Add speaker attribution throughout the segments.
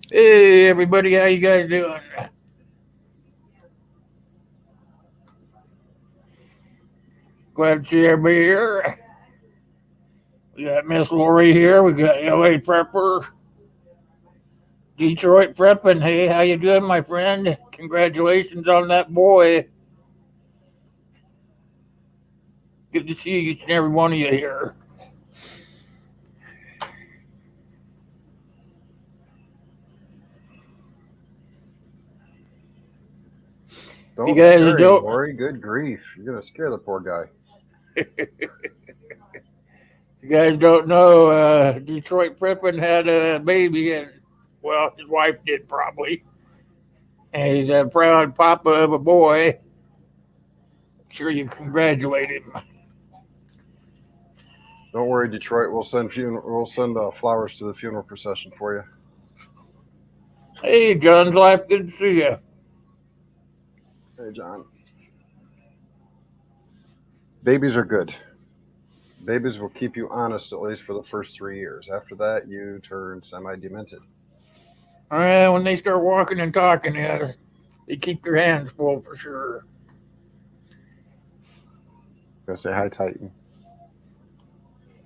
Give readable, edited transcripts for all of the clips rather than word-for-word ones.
Speaker 1: Hey, everybody, how you guys doing? Glad to see everybody here. We got Miss Lori here. We got LA Prepper, Detroit Prepping. Hey, how you doing, my friend? Congratulations on that boy. Good to see each and every one of you here. You
Speaker 2: Don't
Speaker 1: guys
Speaker 2: scare him,
Speaker 1: don't.
Speaker 2: Lori. Good grief. You're going to scare the poor guy.
Speaker 1: You guys don't know. Detroit Prepping had a baby, and well, his wife did probably. And he's a proud papa of a boy. Sure, you congratulate him.
Speaker 2: Don't worry, Detroit. We'll send flowers to the funeral procession for you.
Speaker 1: Hey, John's life. Good to see you.
Speaker 2: Hey, John. Babies are good. Babies will keep you honest at least for the first 3 years. After that, you turn semi-demented.
Speaker 1: When they start walking and talking, yeah, they keep their hands full for sure.
Speaker 2: Go say hi, Titan.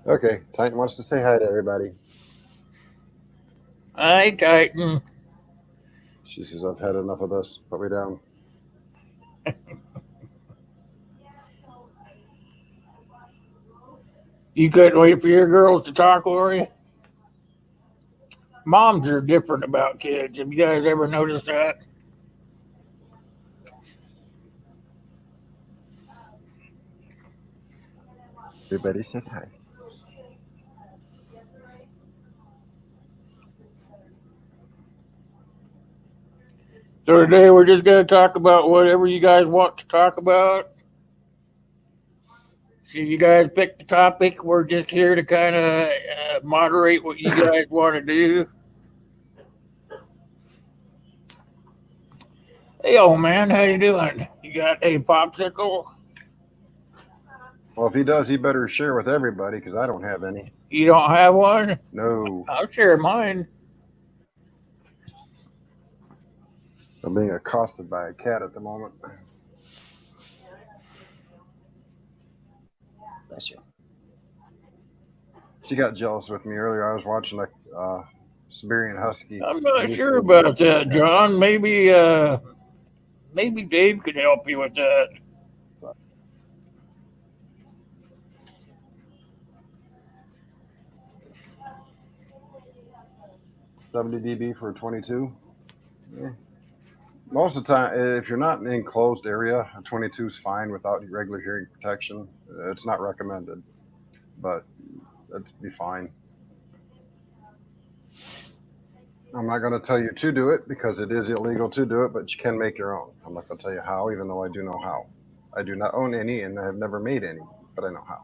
Speaker 2: Okay, Titan wants to say hi to everybody.
Speaker 1: Hi, Titan.
Speaker 2: She says, I've had enough of this. Put me down.
Speaker 1: You couldn't wait for your girls to talk, Lori? Moms are different about kids. Have you guys ever noticed that?
Speaker 2: Everybody said hi.
Speaker 1: So today we're just going to talk about whatever you guys want to talk about. So you guys pick the topic. We're just here to kind of moderate what you guys want to do. Hey, old man, how you doing? You got a popsicle?
Speaker 2: Well, if he does, he better share with everybody because I don't have any.
Speaker 1: You don't have one?
Speaker 2: No.
Speaker 1: I'll share mine.
Speaker 2: I'm being accosted by a cat at the moment.
Speaker 3: Bless you.
Speaker 2: She got jealous with me earlier. I was watching a Siberian Husky.
Speaker 1: I'm not sure about that, John. Maybe Dave could help you with that.
Speaker 2: So, 70 dB for a 22. Yeah. Most of the time, if you're not in an enclosed area, a 22 is fine without regular hearing protection. It's not recommended, but that'd be fine. I'm not going to tell you to do it because it is illegal to do it, but you can make your own. I'm not going to tell you how, even though I do know how. I do not own any and I have never made any, but I know how.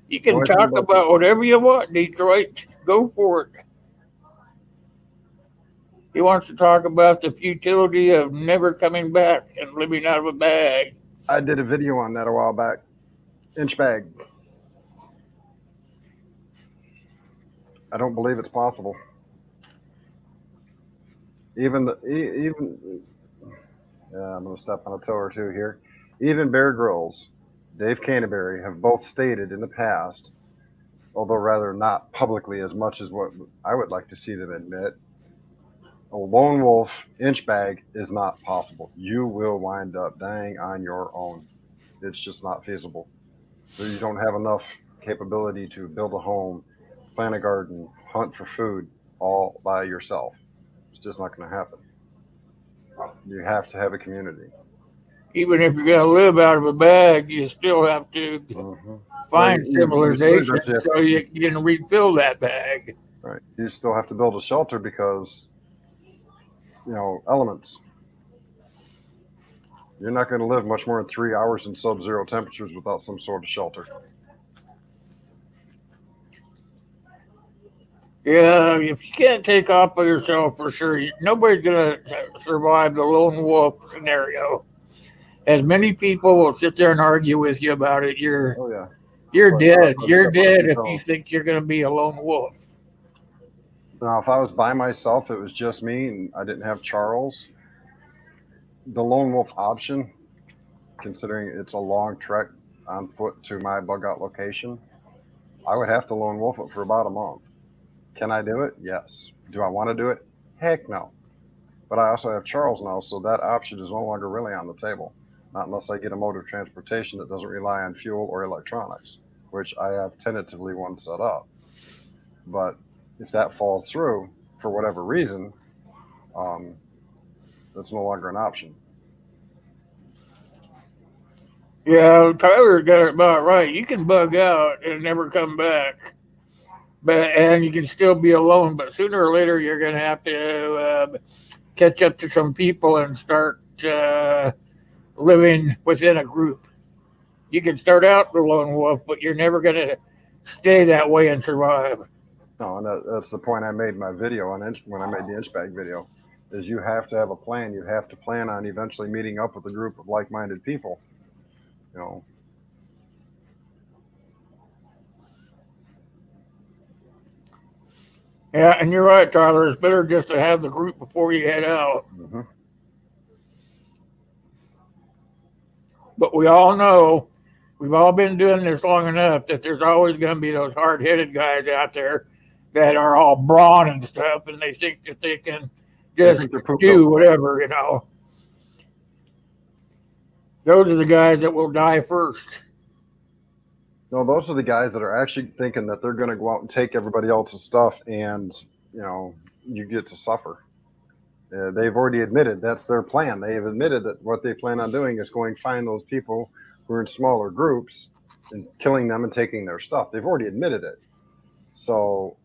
Speaker 1: You can talk about whatever you want, Detroit. Go for it. He wants to talk about the futility of never coming back and living out of a bag.
Speaker 2: I did a video on that a while back. Inch bag. I don't believe it's possible. I'm going to step on a toe or two here. Even Bear Grylls, Dave Canterbury have both stated in the past, although rather not publicly as much as what I would like to see them admit, a lone wolf inch bag is not possible. You will wind up dying on your own. It's just not feasible. So you don't have enough capability to build a home, plant a garden, hunt for food all by yourself. It's just not going to happen. You have to have a community.
Speaker 1: Even if you're going to live out of a bag, you still have to find civilization so you can refill that bag.
Speaker 2: Right. You still have to build a shelter because, elements. You're not going to live much more than 3 hours in sub-zero temperatures without some sort of shelter.
Speaker 1: Yeah, if you can't take off by yourself for sure, nobody's going to survive the lone wolf scenario. As many people will sit there and argue with you about it, you're You're
Speaker 2: But
Speaker 1: dead.
Speaker 2: I'll
Speaker 1: You're dead
Speaker 2: definitely
Speaker 1: if
Speaker 2: go.
Speaker 1: you think you're going to be a lone wolf.
Speaker 2: Now, if I was by myself, it was just me, and I didn't have Charles. The lone wolf option, considering it's a long trek on foot to my bug out location, I would have to lone wolf it for about a month. Can I do it? Yes. Do I want to do it? Heck no. But I also have Charles now, so that option is no longer really on the table. Not unless I get a mode of transportation that doesn't rely on fuel or electronics, which I have tentatively one set up. But if that falls through for whatever reason, um, that's no longer an option.
Speaker 1: Yeah, Tyler got it about right. You can bug out and never come back, and you can still be alone. But sooner or later, you're going to have to catch up to some people and start living within a group. You can start out the lone wolf, but you're never going to stay that way and survive.
Speaker 2: No, and that's the point I made in my video when I made the inch bag video, is you have to have a plan. You have to plan on eventually meeting up with a group of like-minded people. You know,
Speaker 1: Yeah, and you're right, Tyler. It's better just to have the group before you head out.
Speaker 2: hmm
Speaker 1: But we all know, we've all been doing this long enough that there's always going to be those hard headed guys out there that are all brawn and stuff, and they think that they can
Speaker 2: they
Speaker 1: just
Speaker 2: think they're pooped
Speaker 1: do
Speaker 2: over.
Speaker 1: whatever. Those are the guys that will die first.
Speaker 2: No, those are the guys that are actually thinking that they're going to go out and take everybody else's stuff, and you get to suffer. They've already admitted that's their plan. They have admitted that what they plan on doing is going to find those people who are in smaller groups and killing them and taking their stuff. They've already admitted it. So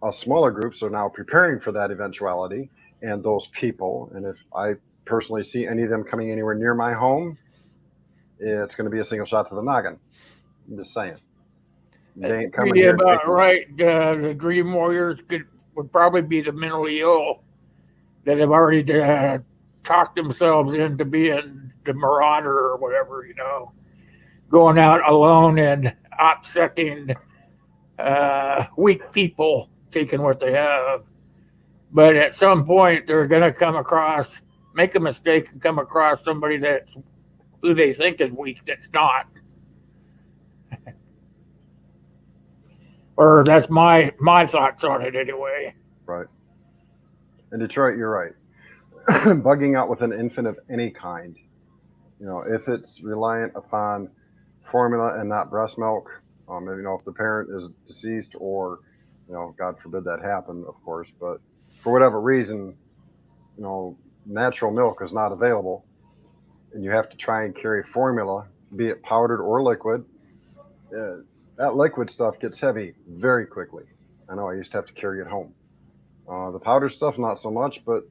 Speaker 2: us smaller groups are now preparing for that eventuality and those people. And if I personally see any of them coming anywhere near my home, it's going to be a single shot to the noggin. I'm just saying. They ain't coming
Speaker 1: Yeah,
Speaker 2: here.
Speaker 1: about right. The Dream Warriors would probably be the mentally ill that have already talked themselves into being the marauder or whatever, going out alone and upsetting weak people, taking what they have. But at some point, they're going to make a mistake and come across somebody that's who they think is weak that's not. Or that's my thoughts on it anyway.
Speaker 2: Right. In Detroit, you're right. Bugging out with an infant of any kind, if it's reliant upon formula and not breast milk, if the parent is deceased or, God forbid that happen, of course, but for whatever reason, natural milk is not available and you have to try and carry formula, be it powdered or liquid, uh, that liquid stuff gets heavy very quickly. I know I used to have to carry it home. The powder stuff, not so much, but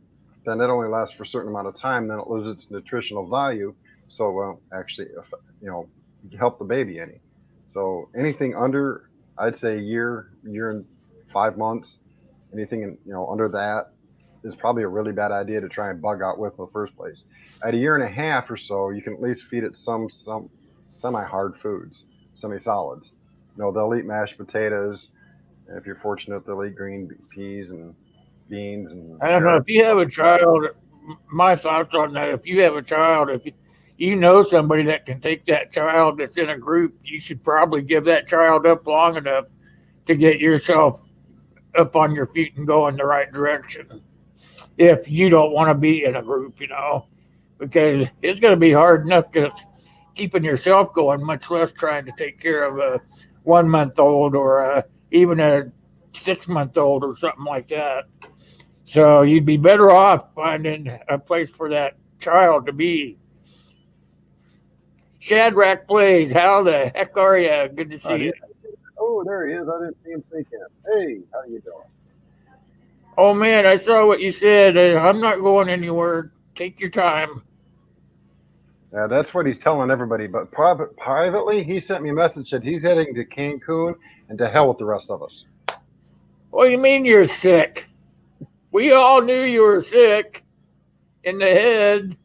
Speaker 2: then it only lasts for a certain amount of time. Then it loses its nutritional value, so it won't actually, help the baby any. So anything under, I'd say year and 5 months, anything under that is probably a really bad idea to try and bug out with in the first place. At a year and a half or so, you can at least feed it some semi-hard foods, semi-solids. They'll eat mashed potatoes. And if you're fortunate, they'll eat green peas and beans and
Speaker 1: I don't know if you have a child. My thoughts on that: if you have a child, if you know somebody that can take that child that's in a group, you should probably give that child up long enough to get yourself up on your feet and go in the right direction. If you don't want to be in a group, because it's going to be hard enough just keeping yourself going, much less trying to take care of a 1 month old or even a 6 month old or something like that. So you'd be better off finding a place for that child to be. Shadrach Plays, how the heck are you? Good to see you.
Speaker 2: Oh, there he is. I didn't see him sneak in. Hey, how you doing?
Speaker 1: Oh man, I saw what you said. I'm not going anywhere. Take your time.
Speaker 2: Yeah, that's what he's telling everybody. But privately, he sent me a message that he's heading to Cancun and to hell with the rest of us.
Speaker 1: What do you mean you're sick? We all knew you were sick in the head.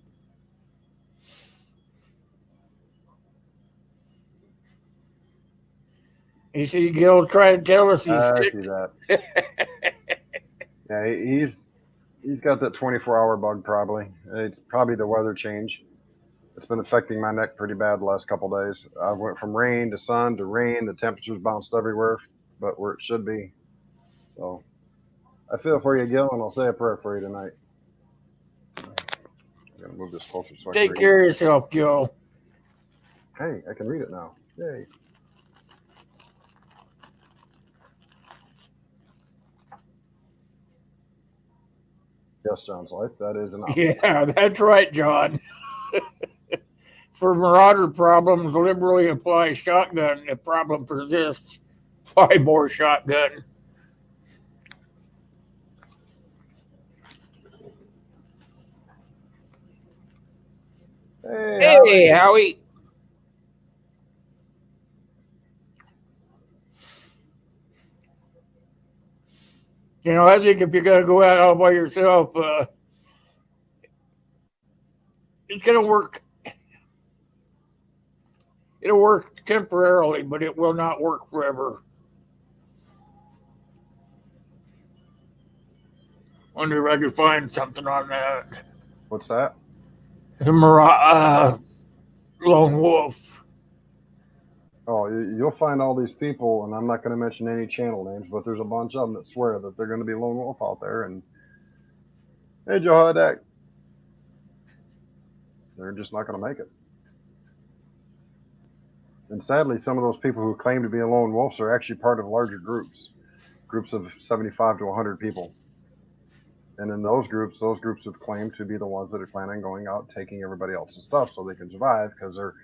Speaker 1: You see Gil trying to tell us he's
Speaker 2: I
Speaker 1: sick.
Speaker 2: see that. Yeah, he's got that 24-hour bug probably. It's probably the weather change. It's been affecting my neck pretty bad the last couple days. I went from rain to sun to rain. The temperatures bounced everywhere, but where it should be. So I feel for you, Gil, and I'll say a prayer for you tonight. I'm gonna move this closer so I can
Speaker 1: Take
Speaker 2: read.
Speaker 1: care of yourself, Gil.
Speaker 2: Hey, I can read it now. Yay! Yes, John's life. That is an option.
Speaker 1: Yeah, that's right, John. For marauder problems, liberally apply shotgun. If problem persists, apply more shotgun.
Speaker 2: Hey,
Speaker 1: Hey,
Speaker 2: Howie.
Speaker 1: Howie. You know, I think if you're going to go out all by yourself, it's going to work. It'll work temporarily, but it will not work forever. Wonder if I could find something on that.
Speaker 2: What's that?
Speaker 1: The lone wolf.
Speaker 2: Oh, you'll find all these people, and I'm not going to mention any channel names, but there's a bunch of them that swear that they're going to be lone wolf out there. And hey, Jehoiadak, they're just not going to make it. And sadly, some of those people who claim to be lone wolves are actually part of larger groups of 75 to 100 people. And in those groups would claim to be the ones that are planning on going out and taking everybody else's stuff so they can survive because they're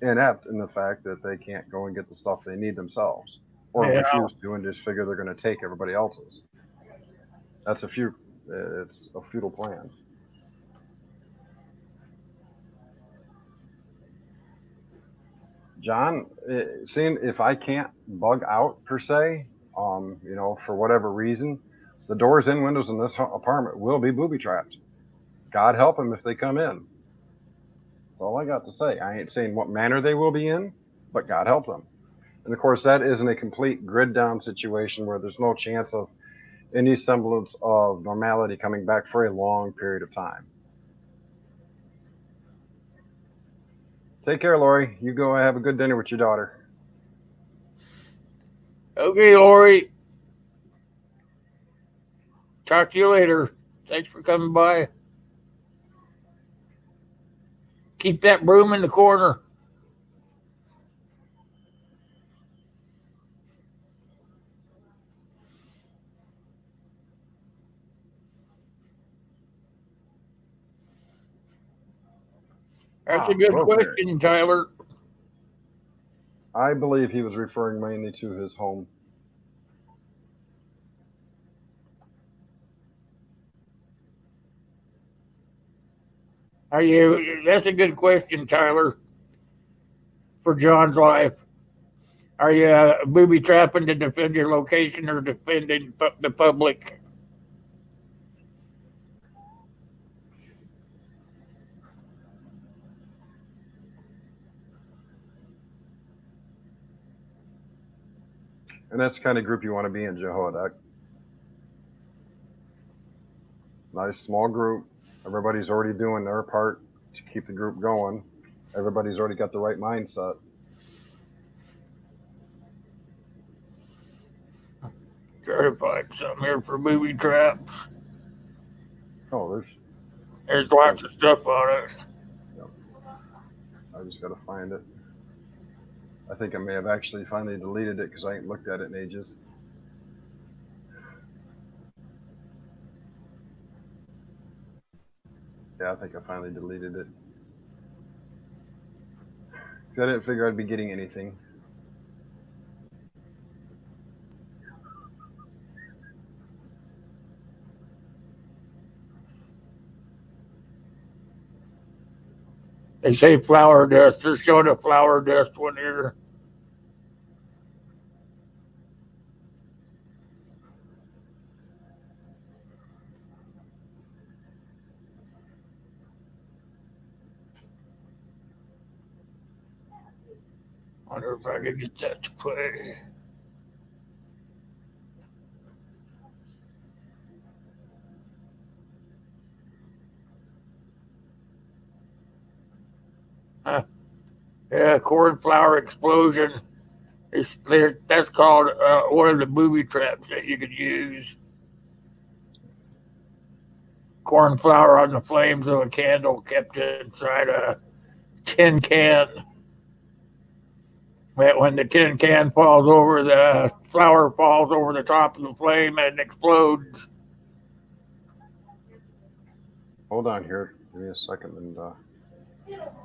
Speaker 2: inept in the fact that they can't go and get the stuff they need themselves or
Speaker 1: Yeah.
Speaker 2: refuse to and just figure they're going to take everybody else's. It's a futile plan. John, seeing if I can't bug out per se, for whatever reason, the doors and windows in this apartment will be booby trapped. God help them if they come in. That's all I got to say. I ain't saying what manner they will be in, but God help them. And of course, that isn't a complete grid down situation where there's no chance of any semblance of normality coming back for a long period of time. Take care, Lori. You go have a good dinner with your daughter.
Speaker 1: Okay, Lori. Talk to you later. Thanks for coming by. Keep that broom in the corner. That's a good
Speaker 2: Rosemary.
Speaker 1: question, Tyler.
Speaker 2: I believe he was referring mainly to his home.
Speaker 1: That's a good question, Tyler, for John's life. Are you booby trapping to defend your location or defending the public?
Speaker 2: And that's the kind of group you want to be in, Jehoiadak. Nice small group. Everybody's already doing their part to keep the group going. Everybody's already got the right mindset.
Speaker 1: Try to find some here for booby traps.
Speaker 2: Oh,
Speaker 1: There's lots of stuff on it.
Speaker 2: Yep. I just got to find it. I think I may have actually finally deleted it because I ain't looked at it in ages. Yeah, I think I finally deleted it. I didn't figure I'd be getting anything.
Speaker 1: They say flower dust. Just showed a flower dust one here. Wonder if I could get that to play. Yeah, cornflower explosion. That's called one of the booby traps that you could use. Cornflower on the flames of a candle kept inside a tin can. When the tin can falls over, the flour falls over the top of the flame and explodes.
Speaker 2: Hold on here. Give me a second, and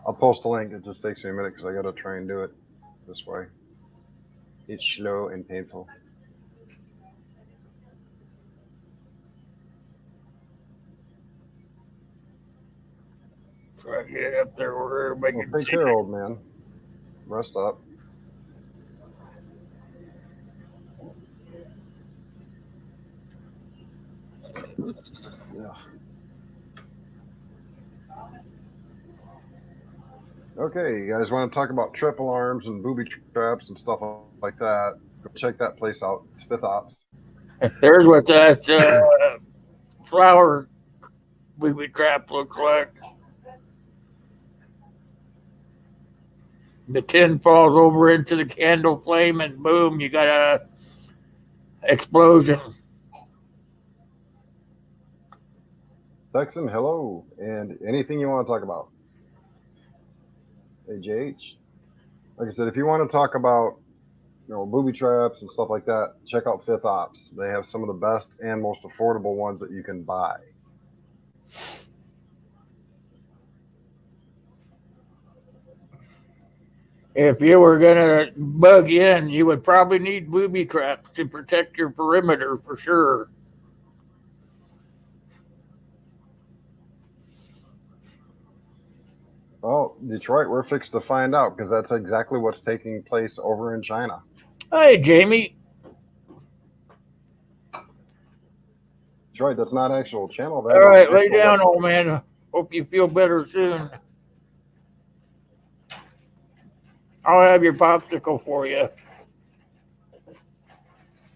Speaker 2: I'll post a link. It just takes me a minute because I got to try and do it this way. It's slow and painful.
Speaker 1: Try to get up there where everybody
Speaker 2: Well,
Speaker 1: can
Speaker 2: take
Speaker 1: see
Speaker 2: care,
Speaker 1: it.
Speaker 2: old man. Rest up. Yeah. Okay, you guys want to talk about trip alarms and booby traps and stuff like that? Go check that place out. It's Fifth Ops.
Speaker 1: There's what that flour booby trap looks like. The tin falls over into the candle flame, and boom, you got a explosion.
Speaker 2: Texan, hello, and anything you want to talk about. Hey, JH. Like I said, if you want to talk about booby traps and stuff like that, check out Fifth Ops. They have some of the best and most affordable ones that you can buy.
Speaker 1: If you were gonna bug in, you would probably need booby traps to protect your perimeter for sure.
Speaker 2: Well, Detroit, we're fixed to find out because that's exactly what's taking place over in China.
Speaker 1: Hey, Jamie.
Speaker 2: Detroit, that's not actual channel.
Speaker 1: All
Speaker 2: That is
Speaker 1: right, lay
Speaker 2: actual
Speaker 1: down,
Speaker 2: website.
Speaker 1: old man. Hope you feel better soon. I'll have your popsicle for you.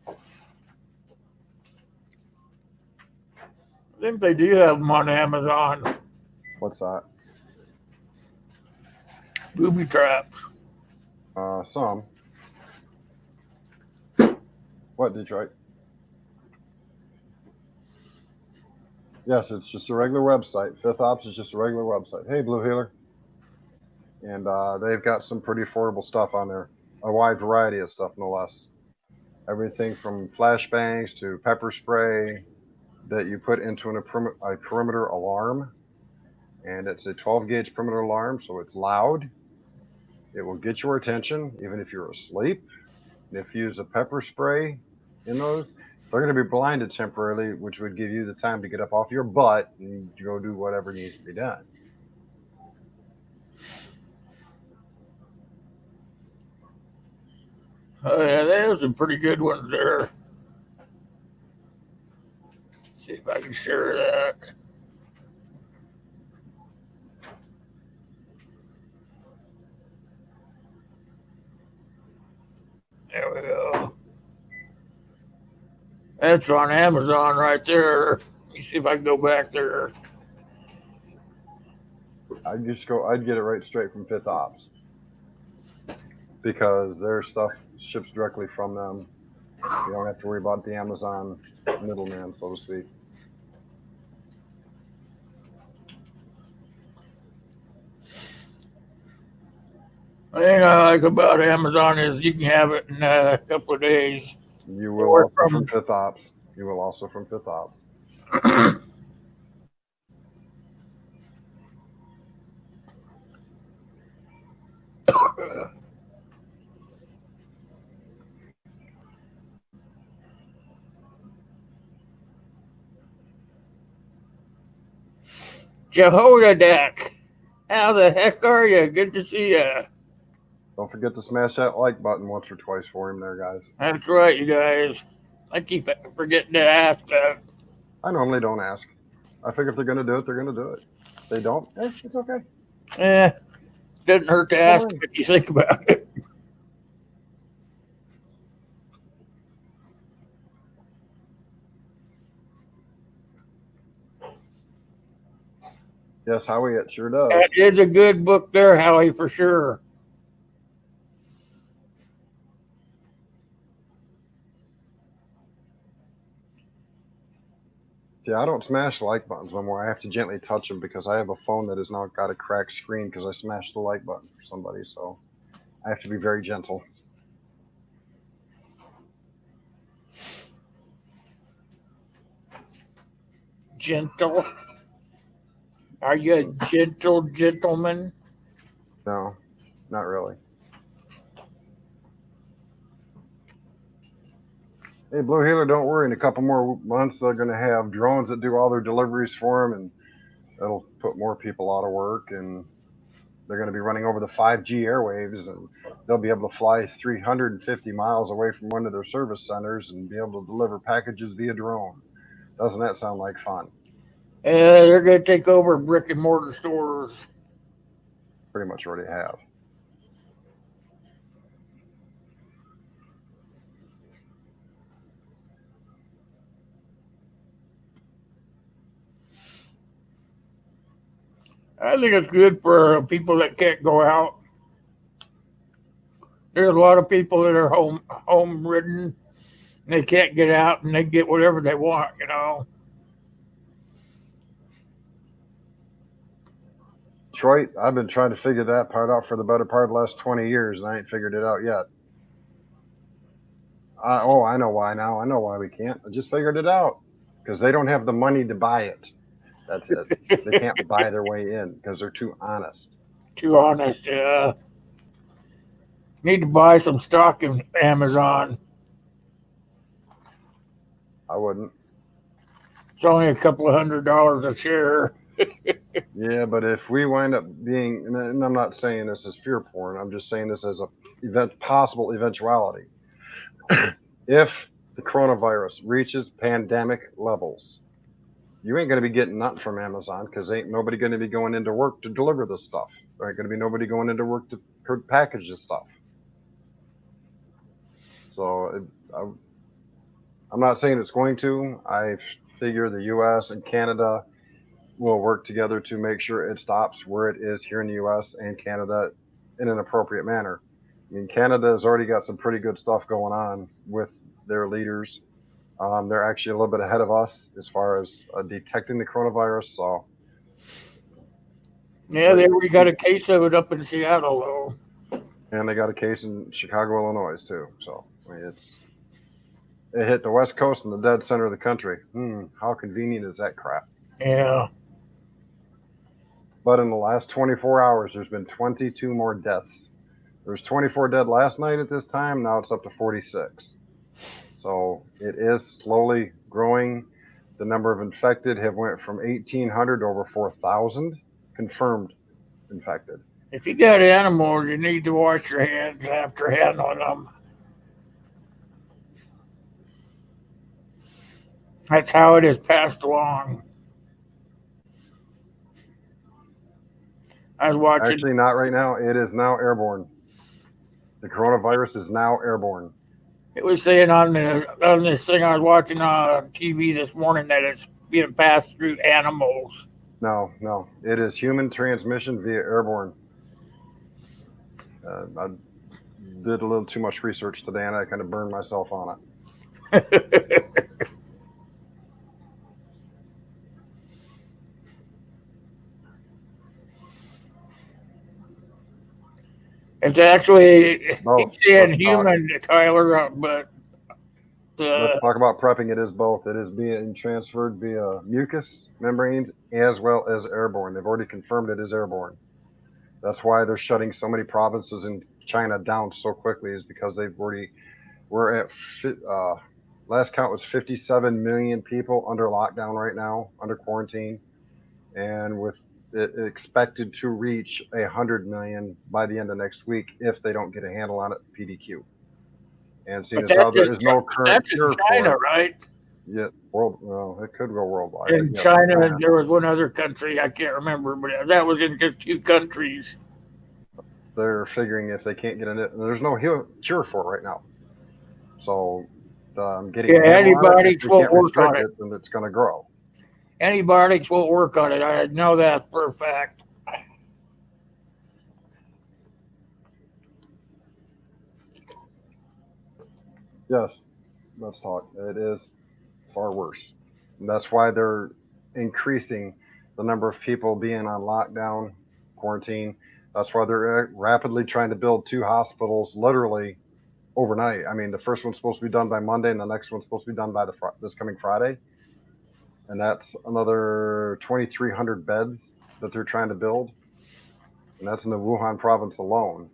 Speaker 1: I think they do have them on Amazon.
Speaker 2: What's that?
Speaker 1: Booby traps.
Speaker 2: Some. What, Detroit? Yes, it's just a regular website. Fifth Ops is just a regular website. Hey, Blue Healer. And they've got some pretty affordable stuff on there. A wide variety of stuff, no less. Everything from flashbangs to pepper spray that you put into a perimeter alarm. And it's a 12 gauge perimeter alarm, so it's loud. It will get your attention even if you're asleep. And if you use a pepper spray in those, they're going to be blinded temporarily, which would give you the time to get up off your butt and go do whatever needs to be done.
Speaker 1: Oh, yeah, there's some pretty good ones there. See if I can share that. There we go. That's on Amazon right there. Let me see if I can go back there.
Speaker 2: I'd get it right straight from Fifth Ops because their stuff ships directly from them. You don't have to worry about the Amazon middleman, so to speak.
Speaker 1: The thing I like about Amazon is you can have it in a couple of days.
Speaker 2: You
Speaker 1: They
Speaker 2: will
Speaker 1: work
Speaker 2: also from
Speaker 1: from
Speaker 2: Fifth Ops. You will also from Fifth Ops.
Speaker 1: Jehoiadak. How the heck are you? Good to see you.
Speaker 2: Don't forget to smash that like button once or twice for him there, guys.
Speaker 1: That's right, you guys. I keep forgetting to ask that.
Speaker 2: I normally don't ask. I figure if they're going to do it, they're going to do it. If they don't, it's okay.
Speaker 1: Doesn't hurt to ask if you think about it.
Speaker 2: Yes, Howie, it sure does.
Speaker 1: That is a good book there, Howie, for sure.
Speaker 2: See, I don't smash the like buttons no more. I have to gently touch them because I have a phone that has now got a cracked screen because I smashed the like button for somebody. So I have to be very gentle.
Speaker 1: Gentle. Are you a gentle gentleman?
Speaker 2: No, not really. Hey, Blue Healer, don't worry. In a couple more months, they're going to have drones that do all their deliveries for them, and that'll put more people out of work. And they're going to be running over the 5G airwaves, and they'll be able to fly 350 miles away from one of their service centers and be able to deliver packages via drone. Doesn't that sound like fun?
Speaker 1: They're going to take over brick and mortar stores.
Speaker 2: Pretty much already have.
Speaker 1: I think it's good for people that can't go out. There's a lot of people that are home ridden. They can't get out, and they get whatever they want.
Speaker 2: Detroit, I've been trying to figure that part out for the better part of the last 20 years, and I ain't figured it out yet. I know why now. I know why we can't. I just figured it out. Because they don't have the money to buy it. That's it. They can't buy their way in because they're too honest.
Speaker 1: Too honest. Need to buy some stock in Amazon.
Speaker 2: I wouldn't.
Speaker 1: It's only a couple of $100 a share.
Speaker 2: Yeah, but if we wind up being, and I'm not saying this as fear porn, I'm just saying this as a possible eventuality. If the coronavirus reaches pandemic levels, you ain't going to be getting nothing from Amazon because ain't nobody going to be going into work to deliver the stuff. There ain't going to be nobody going into work to package the stuff. So I'm not saying it's going to. I figure the U.S. and Canada will work together to make sure it stops where it is here in the U.S. and Canada in an appropriate manner. I mean, Canada has already got some pretty good stuff going on with their leaders. They're actually a little bit ahead of us as far as detecting the coronavirus. So,
Speaker 1: yeah, they already got a case of it up in Seattle, though.
Speaker 2: And they got a case in Chicago, Illinois, too. So, I mean, it hit the West Coast in the dead center of the country. How convenient is that crap?
Speaker 1: Yeah.
Speaker 2: But in the last 24 hours, there's been 22 more deaths. There was 24 dead last night at this time. Now it's up to 46. So it is slowly growing. The number of infected have went from 1,800 to over 4,000 confirmed infected.
Speaker 1: If you got animals, you need to wash your hands after handling them. That's how it is passed along. I was watching.
Speaker 2: Actually, not right now. It is now airborne. The coronavirus is now airborne.
Speaker 1: It was saying on this thing I was watching on TV this morning that it's being passed through animals.
Speaker 2: No. It is human transmission via airborne. I did a little too much research today, and I kind of burned myself on it.
Speaker 1: It's actually he's saying human, Tyler, but
Speaker 2: let's talk about prepping. It is both. It is being transferred via mucous membranes as well as airborne. They've already confirmed it is airborne. That's why they're shutting so many provinces in China down so quickly, is because we're at last count was 57 million people under lockdown right now, under quarantine, and with it expected to reach 100 million by the end of next week if they don't get a handle on it, PDQ. And seeing as how there is no current cure
Speaker 1: for China,
Speaker 2: it,
Speaker 1: right?
Speaker 2: Yeah, well, it could go worldwide.
Speaker 1: In China, there was one other country I can't remember, but that was in just 2 countries.
Speaker 2: They're figuring if they can't get it, there's no cure for it right now. So getting
Speaker 1: antibodies won't work on it,
Speaker 2: and it's going to grow.
Speaker 1: Antibiotics won't work on it. I know that for a fact.
Speaker 2: Yes, let's talk. It is far worse. And that's why they're increasing the number of people being on lockdown, quarantine. That's why they're rapidly trying to build 2 hospitals literally overnight. I mean, the first one's supposed to be done by Monday, and the next one's supposed to be done by this coming Friday. And that's another 2,300 beds that they're trying to build. And that's in the Wuhan province alone.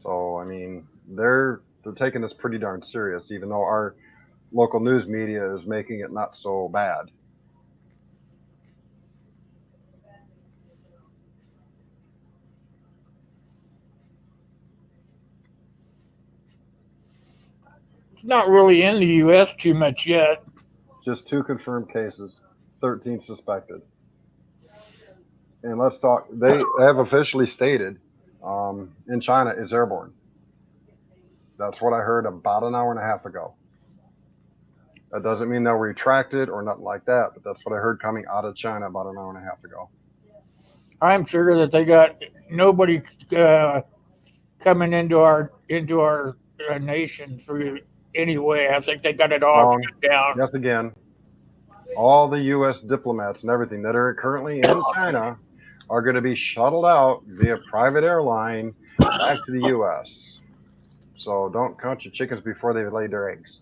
Speaker 2: So, I mean, they're taking this pretty darn serious, even though our local news media is making it not so bad.
Speaker 1: It's not really in the U.S. too much yet.
Speaker 2: Just 2 confirmed cases, 13 suspected. And let's talk. They have officially stated in China it's airborne. That's what I heard about an hour and a half ago. That doesn't mean they'll retract it or nothing like that, but that's what I heard coming out of China about an hour and a half ago.
Speaker 1: I'm sure that they got nobody coming into our nation through any way. I think they got it all shut down.
Speaker 2: Yes, again, all the U.S. diplomats and everything that are currently in China are going to be shuttled out via private airline back to the U.S. So don't count your chickens before they lay their eggs.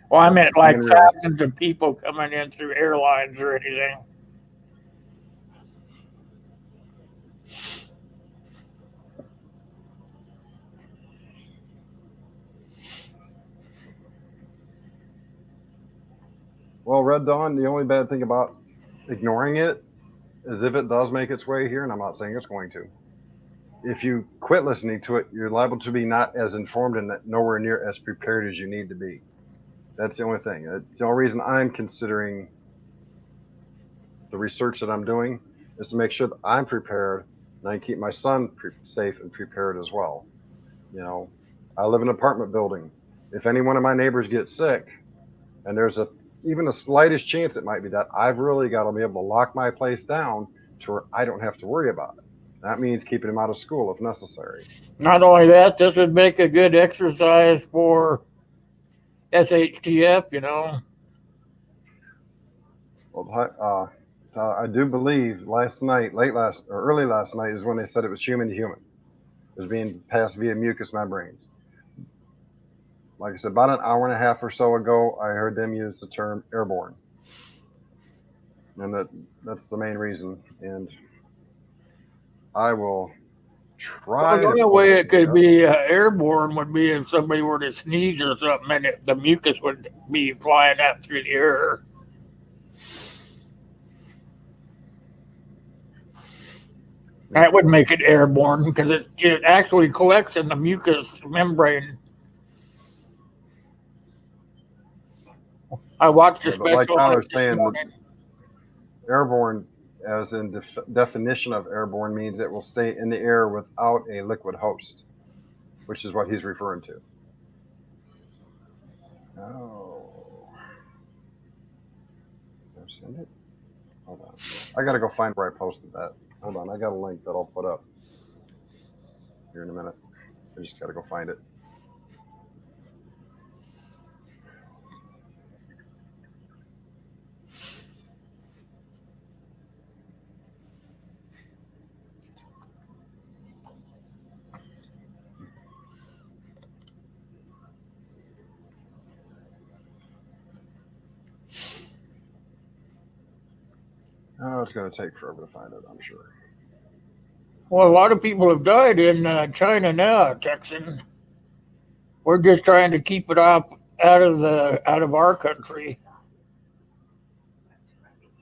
Speaker 1: Well, I meant like thousands of people coming in through airlines or anything.
Speaker 2: Well, Red Dawn, the only bad thing about ignoring it is if it does make its way here, and I'm not saying it's going to, if you quit listening to it, you're liable to be not as informed and nowhere near as prepared as you need to be. That's the only thing. The only reason I'm considering the research that I'm doing is to make sure that I'm prepared and I keep my son safe and prepared as well. You know, I live in an apartment building. If any one of my neighbors gets sick, and there's even the slightest chance it might be that, I've really got to be able to lock my place down to where I don't have to worry about it. That means keeping him out of school if necessary.
Speaker 1: Not only that, this would make a good exercise for SHTF, you know.
Speaker 2: Well, I do believe early last night is when they said it was human to human. It was being passed via mucous membranes. Like I said, about an hour and a half or so ago, I heard them use the term airborne. And that's the main reason. And I will try.
Speaker 1: Well, the only way it could be airborne would be if somebody were to sneeze or something, and the mucus would be flying out through the air. That would make it airborne because it actually collects in the mucous membrane. I watched a special.
Speaker 2: Like I was saying, airborne, as in definition of airborne, means it will stay in the air without a liquid host, which is what he's referring to. Oh. Did I send it? Hold on. I got to go find where I posted that. Hold on. I got a link that I'll put up here in a minute. I just got to go find it. Oh, it's going to take forever to find it, I'm sure.
Speaker 1: Well, a lot of people have died in China now, Texan. We're just trying to keep it out of our country.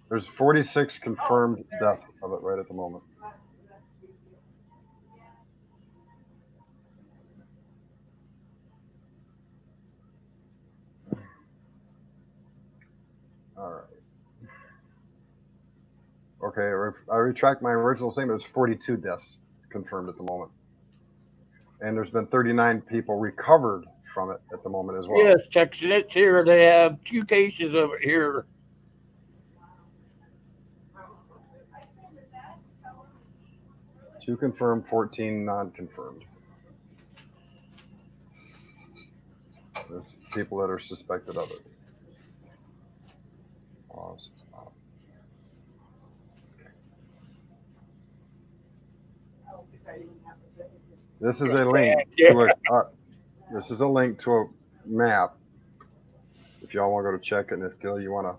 Speaker 2: There's 46 confirmed deaths of it right at the moment. All right. Okay, I retract my original statement. There's 42 deaths confirmed at the moment. And there's been 39 people recovered from it at the moment as well.
Speaker 1: Yes, Texan, it's here. They have 2 cases of it here.
Speaker 2: 2 confirmed, 14 non-confirmed. There's people that are suspected of it. Pause. This is a link to this is a link to a map. If y'all want to go to check it, and if Gil, you want to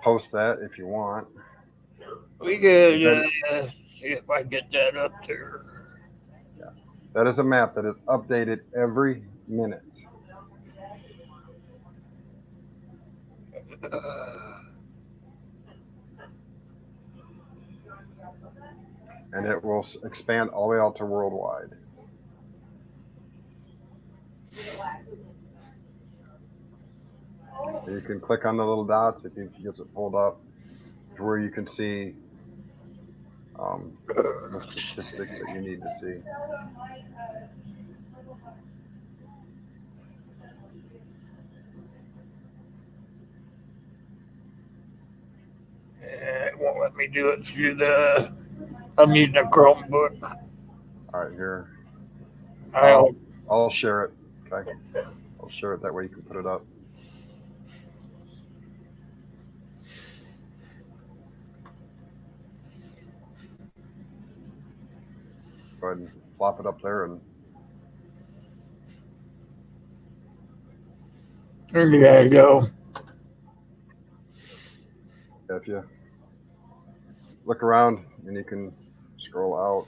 Speaker 2: post that if you want.
Speaker 1: We could see if I get that up there.
Speaker 2: Yeah. That is a map that is updated every minute. And it will expand all the way out to worldwide. You can click on the little dots if it gets it pulled up to where you can see the statistics that you need to see.
Speaker 1: It won't let me do it through the. I'm using a Chromebook.
Speaker 2: All right, here.
Speaker 1: I'll
Speaker 2: share it. Okay. I'll share it that way you can put it up. Go ahead and flop it up there, and
Speaker 1: there you guys go.
Speaker 2: If you look around and you can scroll out,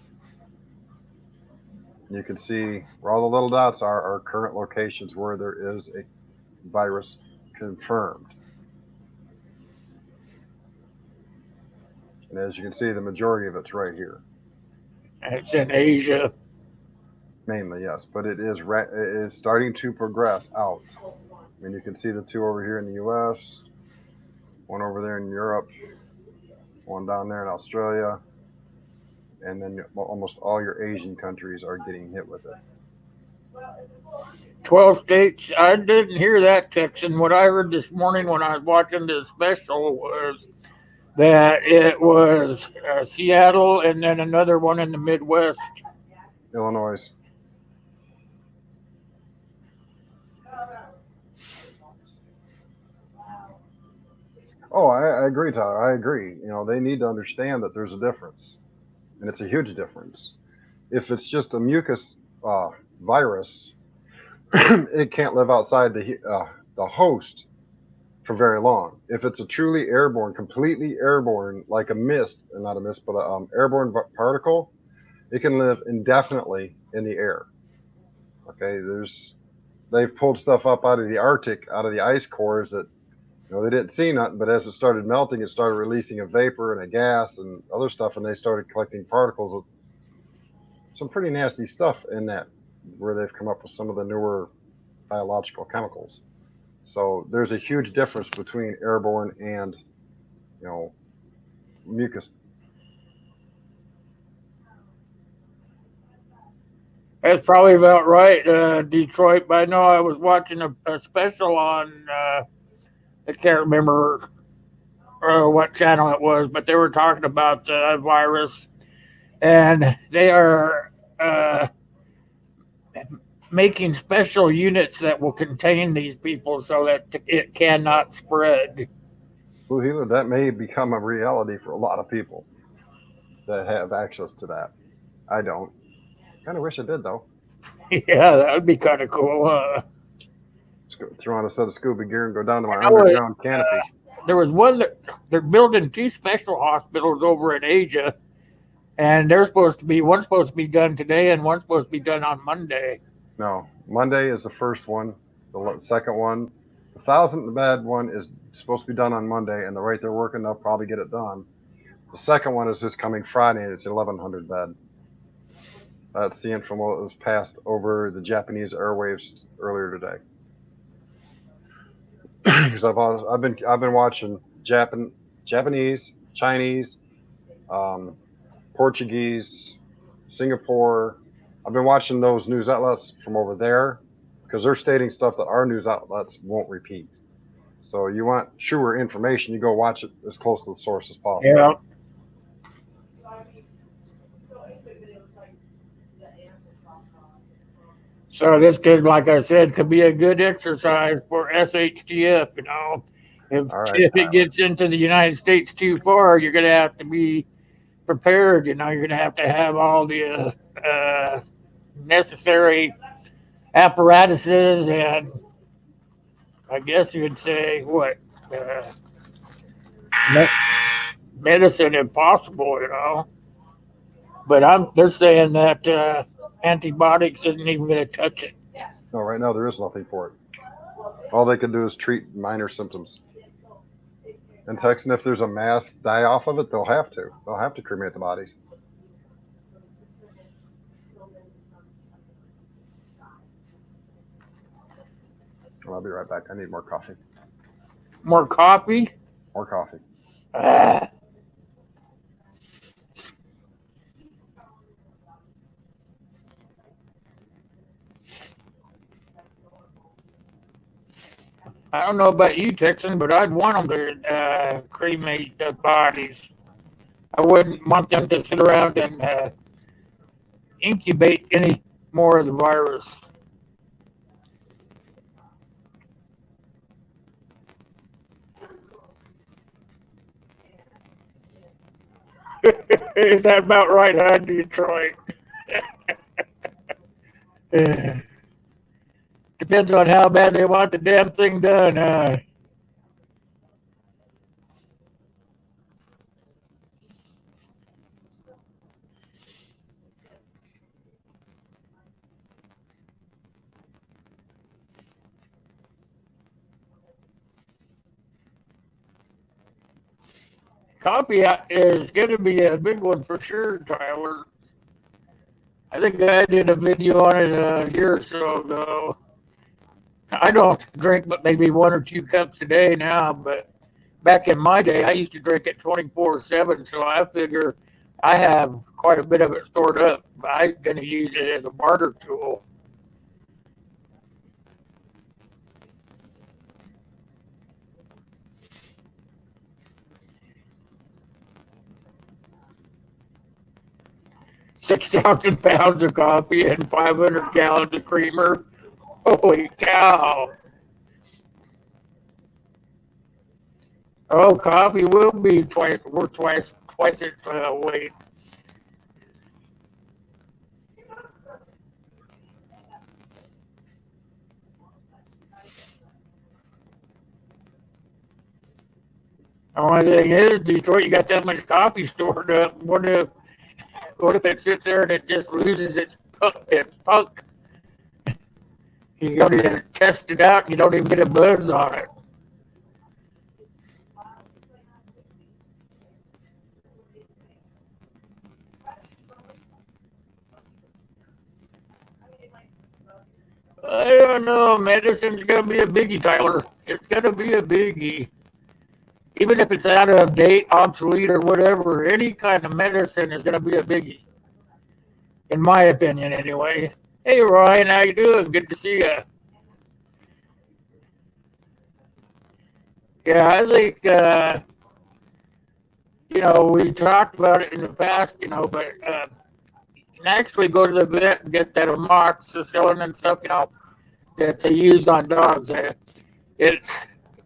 Speaker 2: you can see where all the little dots are current locations where there is a virus confirmed. And as you can see, the majority of it's right here.
Speaker 1: It's in Asia.
Speaker 2: Mainly, yes, but it is starting to progress out. I mean, you can see the 2 over here in the U.S., 1 over there in Europe, 1 down there in Australia, and then almost all your Asian countries are getting hit with it.
Speaker 1: 12 states. I didn't hear that, Texan. What I heard this morning when I was watching the special was that it was Seattle and then another one in the Midwest.
Speaker 2: Illinois. Oh, I agree, Tyler. I agree. You know, they need to understand that there's a difference, and it's a huge difference. If it's just a mucus virus, it can't live outside the host for very long. If it's a truly airborne, completely airborne, like a mist, not a mist, but an airborne particle, it can live indefinitely in the air. Okay, they've pulled stuff up out of the Arctic, out of the ice cores that, you know, they didn't see nothing, but as it started melting, it started releasing a vapor and a gas and other stuff, and they started collecting particles of some pretty nasty stuff in that, where they've come up with some of the newer biological chemicals. So there's a huge difference between airborne and, you know, mucus.
Speaker 1: That's probably about right, Detroit. But I know I was watching a special on, I can't remember what channel it was, but they were talking about the virus, and they are making special units that will contain these people so that it cannot spread.
Speaker 2: Well, Healer, that may become a reality for a lot of people that have access to that. I don't. Kind of wish I did, though.
Speaker 1: Yeah, that would be kind of cool.
Speaker 2: Throw on a set of scuba gear and go down to my underground canopy.
Speaker 1: There was one that they're building 2 special hospitals over in Asia, and one's supposed to be done today and one's supposed to be done on Monday.
Speaker 2: No, Monday is the first one. The second one, the 1,000-bed one, is supposed to be done on Monday, and the rate they're working, they'll probably get it done. The second one is this coming Friday, and it's 1,100 bed. That's the info that was passed over the Japanese airwaves earlier today. Because I've been watching Japanese, Chinese, Portuguese, Singapore. I've been watching those news outlets from over there because they're stating stuff that our news outlets won't repeat. So you want truer information, you go watch it as close to the source as possible.
Speaker 1: Yeah. So this could, like I said, could be a good exercise for SHTF. You know,
Speaker 2: All right,
Speaker 1: if it
Speaker 2: Tyler.
Speaker 1: gets into the United States too far, you're going to have to be prepared. You know, you're going to have all the necessary apparatuses and I guess you would say what uh, me- medicine if possible. You know, but they're saying that antibiotics isn't even going to touch it.
Speaker 2: No, right now there is nothing for it. All they can do is treat minor symptoms. And Texan, if there's a mass die off of it, they'll have to. They'll have to cremate the bodies. I'll be right back. I need more coffee.
Speaker 1: More coffee.
Speaker 2: More coffee.
Speaker 1: Ah. I don't know about you, Texan, but I'd want them to cremate the bodies. I wouldn't want them to sit around and incubate any more of the virus. Is that about right, huh, Detroit? Depends on how bad they want the damn thing done. Coffee is going to be a big one for sure, Tyler. I think I did a video on it a year or so ago. I don't drink but maybe 1 or 2 cups a day now, but back in my day, I used to drink it 24/7. So I figure I have quite a bit of it stored up. I'm going to use it as a barter tool. £6,000 of coffee and 500 gallons of creamer. Holy cow! Oh, coffee will be worth twice its weight. The only thing is, Detroit, you got that much coffee stored up. What if it sits there and it just loses its punk? You don't even test it out. You don't even get a buzz on it. I don't know. Medicine's gonna be a biggie, Tyler. It's gonna be a biggie. Even if it's out of date, obsolete, or whatever, any kind of medicine is gonna be a biggie. In my opinion, anyway. Hey, Ryan, how you doing? Good to see you. Yeah, I think we talked about it in the past, but you can actually go to the vet and get that amoxicillin and stuff, that they use on dogs. It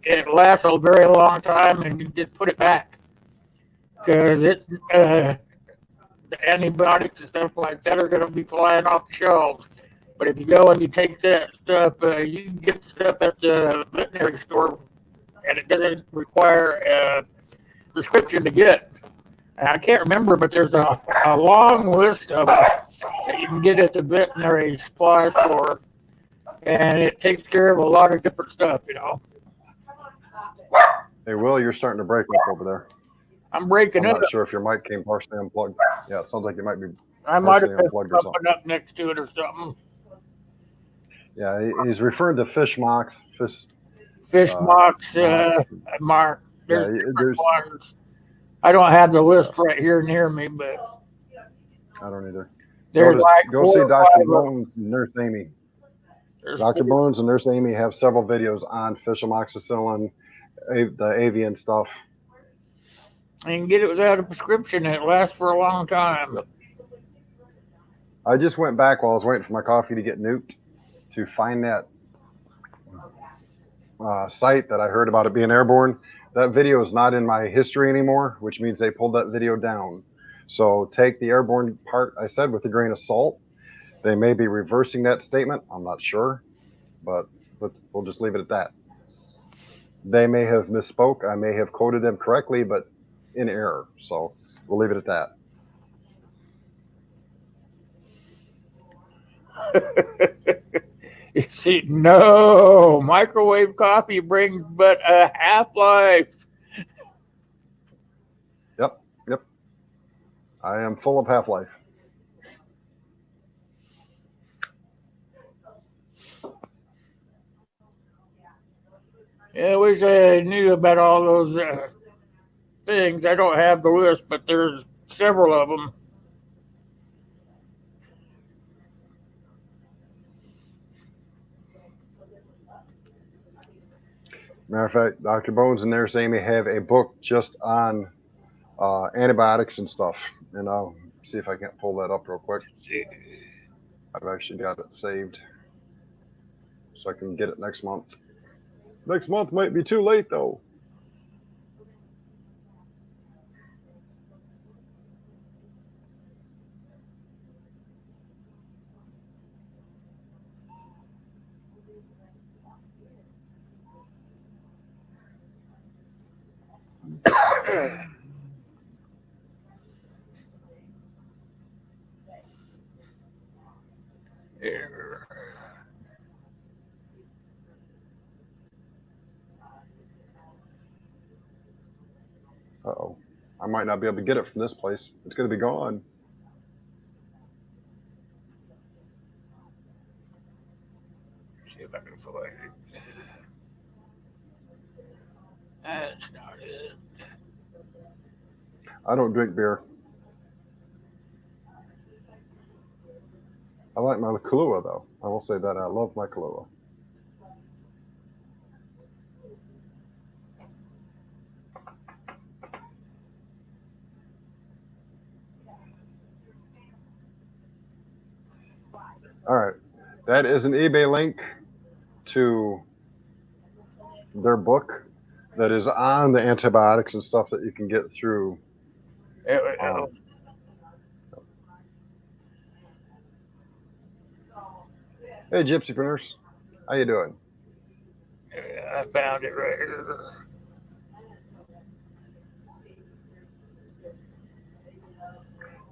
Speaker 1: it lasts a very long time, and you just put it back because it's the antibiotics and stuff like that are going to be flying off the shelves. But if you go and you take that stuff, you can get stuff at the veterinary store, and it doesn't require a prescription to get. And I can't remember, but there's a long list of that you can get at the veterinary supply store, and it takes care of a lot of different stuff.
Speaker 2: Hey, Will, you're starting to break up over there.
Speaker 1: I'm breaking
Speaker 2: I'm
Speaker 1: up.
Speaker 2: not sure if your mic came partially unplugged. Yeah, it sounds like you might be.
Speaker 1: I might have
Speaker 2: partially
Speaker 1: been
Speaker 2: unplugged or
Speaker 1: bumping up next to it or something.
Speaker 2: Yeah, he's referring to fish mocks.
Speaker 1: Fish mocks, Mark.
Speaker 2: Yeah,
Speaker 1: There's different
Speaker 2: there's.
Speaker 1: ones. I don't have the list right here near me, but
Speaker 2: I don't either.
Speaker 1: there's like
Speaker 2: Go
Speaker 1: 4
Speaker 2: see
Speaker 1: or
Speaker 2: Dr.
Speaker 1: 5 of them.
Speaker 2: Bones and Nurse Amy.
Speaker 1: There's
Speaker 2: Dr.
Speaker 1: 4.
Speaker 2: Bones and Nurse Amy have several videos on fish amoxicillin, the avian stuff.
Speaker 1: You can get it without a prescription, and it lasts for a long time.
Speaker 2: I just went back while I was waiting for my coffee to get nuked, to find that site that I heard about it being airborne. That video is not in my history anymore, which means they pulled that video down. So take the airborne part I said with a grain of salt. They may be reversing that statement. I'm not sure, but we'll just leave it at that. They may have misspoke. I may have quoted them correctly, but in error. So we'll leave it at that.
Speaker 1: See, no, microwave coffee brings but a half-life.
Speaker 2: Yep. I am full of half-life.
Speaker 1: Yeah, I wish I knew about all those things. I don't have the list, but there's several of them.
Speaker 2: Matter of fact, Dr. Bones and Nurse Amy have a book just on antibiotics and stuff. And I'll see if I can't pull that up real quick. I've actually got it saved so I can get it next month. Next month might be too late, though. Uh-oh. I might not be able to get it from this place. It's going to be gone.
Speaker 1: See if I can find it. That's not it.
Speaker 2: I don't drink beer. I like my Kahlua, though. I will say that. I love my Kahlua. All right. That is an eBay link to their book that is on the antibiotics and stuff that you can get through.
Speaker 1: There we go.
Speaker 2: Hey, Gypsypreneurs. How you doing?
Speaker 1: Yeah, I found it right here.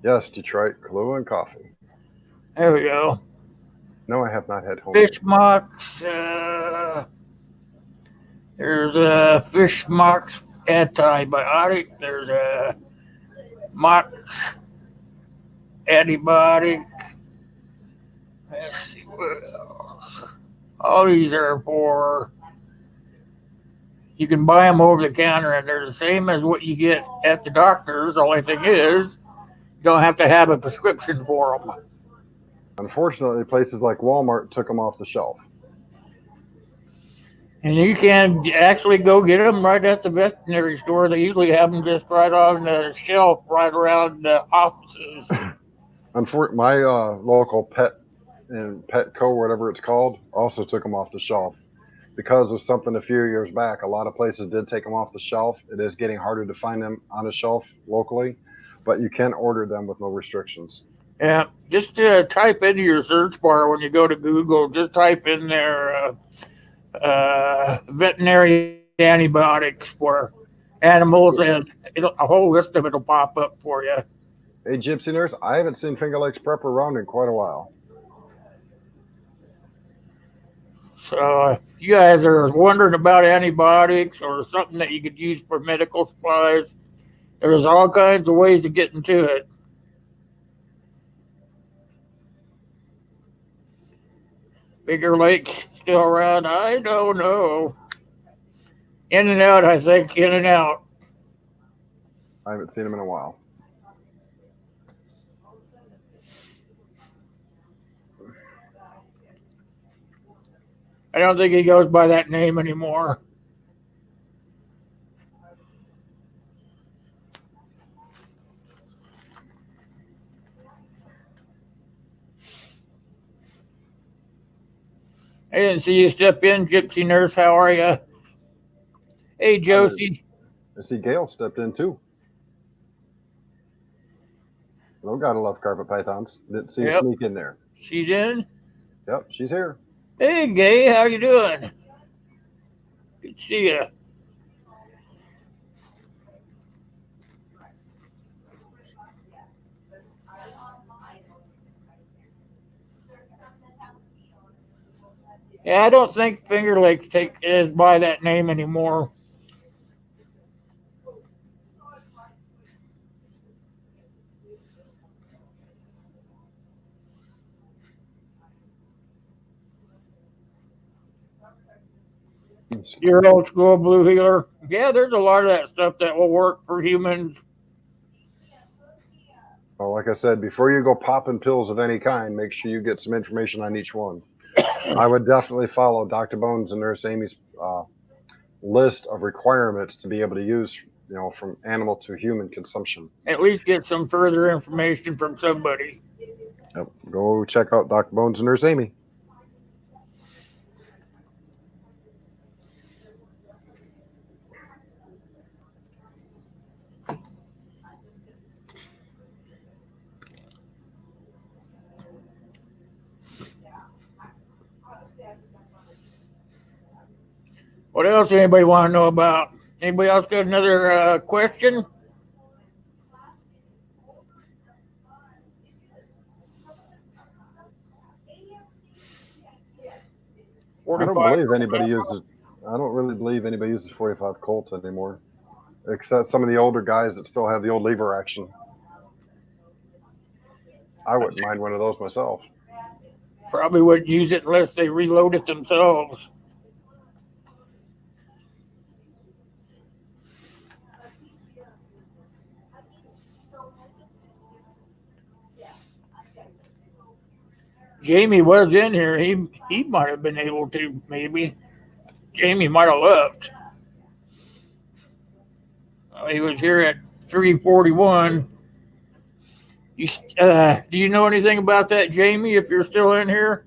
Speaker 2: Yes, Detroit, Kahlua and coffee.
Speaker 1: There we go.
Speaker 2: No, I have not had home.
Speaker 1: Fish Mox. There's a Fish Mox antibiotic. There's a Mox antibiotic. Let's see what else. All these are for. You can buy them over the counter, and they're the same as what you get at the doctor's. The only thing is, you don't have to have a prescription for them.
Speaker 2: Unfortunately, places like Walmart took them off the shelf.
Speaker 1: And you can actually go get them right at the veterinary store. They usually have them just right on the shelf, right around the offices.
Speaker 2: My local pet and Petco, whatever it's called, also took them off the shelf because of something a few years back. A lot of places did take them off the shelf. It is getting harder to find them on a shelf locally, but you can order them with no restrictions.
Speaker 1: Yeah, just type into your search bar when you go to Google. Just type in there veterinary antibiotics for animals, and a whole list of it will pop up for you.
Speaker 2: Hey, Gypsy Nurse, I haven't seen Finger Lakes Prep around in quite a while.
Speaker 1: So if you guys are wondering about antibiotics or something that you could use for medical supplies, there's all kinds of ways of getting to it. Finger Lakes still around? I don't know. In and out, I think. In and out.
Speaker 2: I haven't seen them in a while.
Speaker 1: I don't think he goes by that name anymore. I didn't see you step in, Gypsy Nurse. How are you? Hey, Josie.
Speaker 2: I see Gail stepped in too. Oh, gotta love carpet pythons. Didn't see you
Speaker 1: Yep,
Speaker 2: sneak in there.
Speaker 1: she's in.
Speaker 2: Yep, she's here.
Speaker 1: Hey, Gay, how you doing? Good to see you. Yeah, I don't think Finger Lakes is by that name anymore. Your old school blue healer. Yeah, there's a lot of that stuff that will work for humans.
Speaker 2: Well, like I said, before you go popping pills of any kind, make sure you get some information on each one. I would definitely follow Dr. Bones and Nurse Amy's list of requirements to be able to use, from animal to human consumption.
Speaker 1: At least get some further information from somebody.
Speaker 2: Yep. Go check out Dr. Bones and Nurse Amy.
Speaker 1: What else anybody want to know about? Anybody else got another question?
Speaker 2: I don't believe anybody uses. I don't really believe anybody uses 45 Colts anymore, except some of the older guys that still have the old lever action. I wouldn't mind one of those myself.
Speaker 1: Probably wouldn't use it unless they reload it themselves. Jamie was in here. He might have been able to, maybe. Jamie might have left. He was here at 3:41. Do you know anything about that, Jamie, if you're still in here?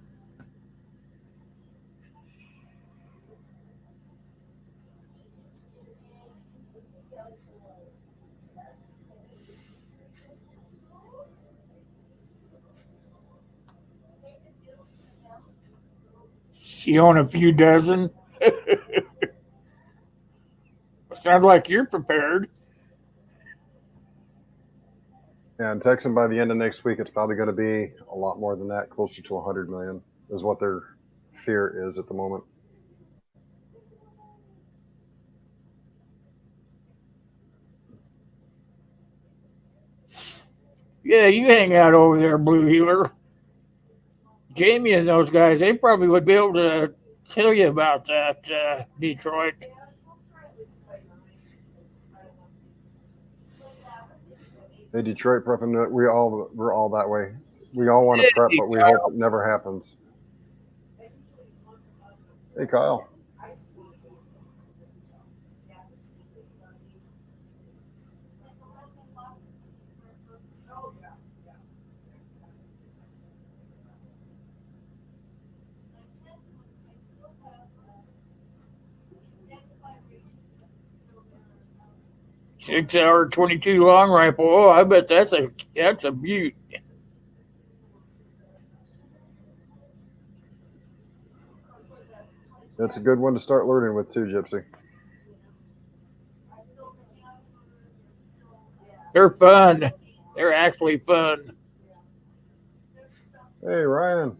Speaker 1: You own a few dozen? Sounds like you're prepared.
Speaker 2: Yeah, and Texan by the end of next week, it's probably going to be a lot more than that, closer to 100 million, is what their fear is at the moment.
Speaker 1: Yeah, you hang out over there, Blue Healer. Jamie and those guys, they probably would be able to tell you about that, Detroit.
Speaker 2: Hey, Detroit prepping, we're all that way. We all want to prep, but we hope it never happens. Hey, Kyle.
Speaker 1: .6 .22 long rifle. Oh, I bet that's a beaut.
Speaker 2: That's a good one to start learning with too, Gypsy.
Speaker 1: They're fun. They're actually fun.
Speaker 2: Hey, Ryan.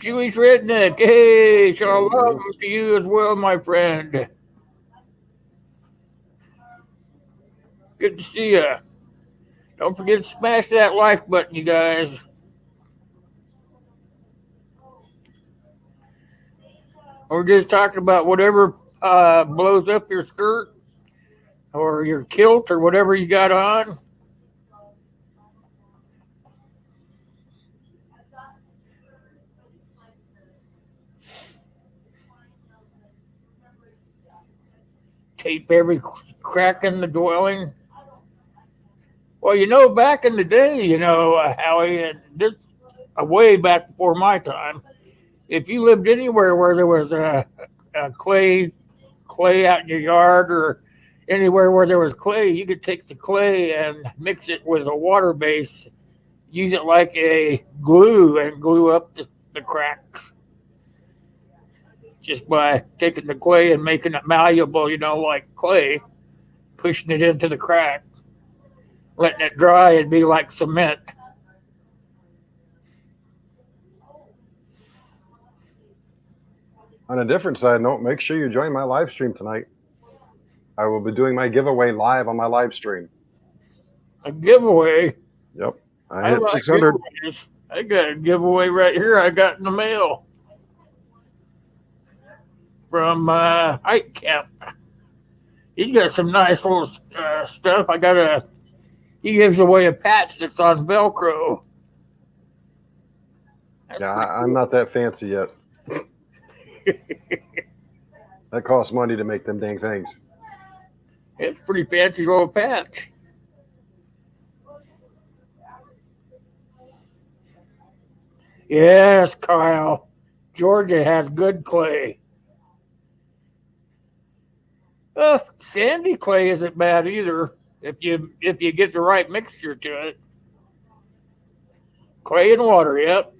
Speaker 1: Jewish redneck. Hey, shalom to you as well, my friend. Good to see you. Don't forget to smash that like button, you guys. We're just talking about whatever blows up your skirt or your kilt or whatever you got on. Tape every crack in the dwelling. Well, back in the day, Howie, way back before my time. If you lived anywhere where there was a clay out in your yard or anywhere where there was clay, you could take the clay and mix it with a water base, use it like a glue and glue up the cracks just by taking the clay and making it malleable, like clay, pushing it into the crack, letting it dry and be like cement.
Speaker 2: On a different side note, make sure you join my live stream tonight. I will be doing my giveaway live on my live stream.
Speaker 1: A giveaway.
Speaker 2: Yep.
Speaker 1: I
Speaker 2: hit
Speaker 1: like
Speaker 2: 600.
Speaker 1: giveaways. I got a giveaway right here I got in the mail from Ike Camp. He's got some nice little stuff. He gives away a patch that's on Velcro. That's
Speaker 2: Yeah, I'm not that fancy yet. That costs money to make them dang things.
Speaker 1: It's a pretty fancy little patch. Yes, Kyle. Georgia has good clay. Sandy clay isn't bad either if you get the right mixture to it. Clay and water, yep.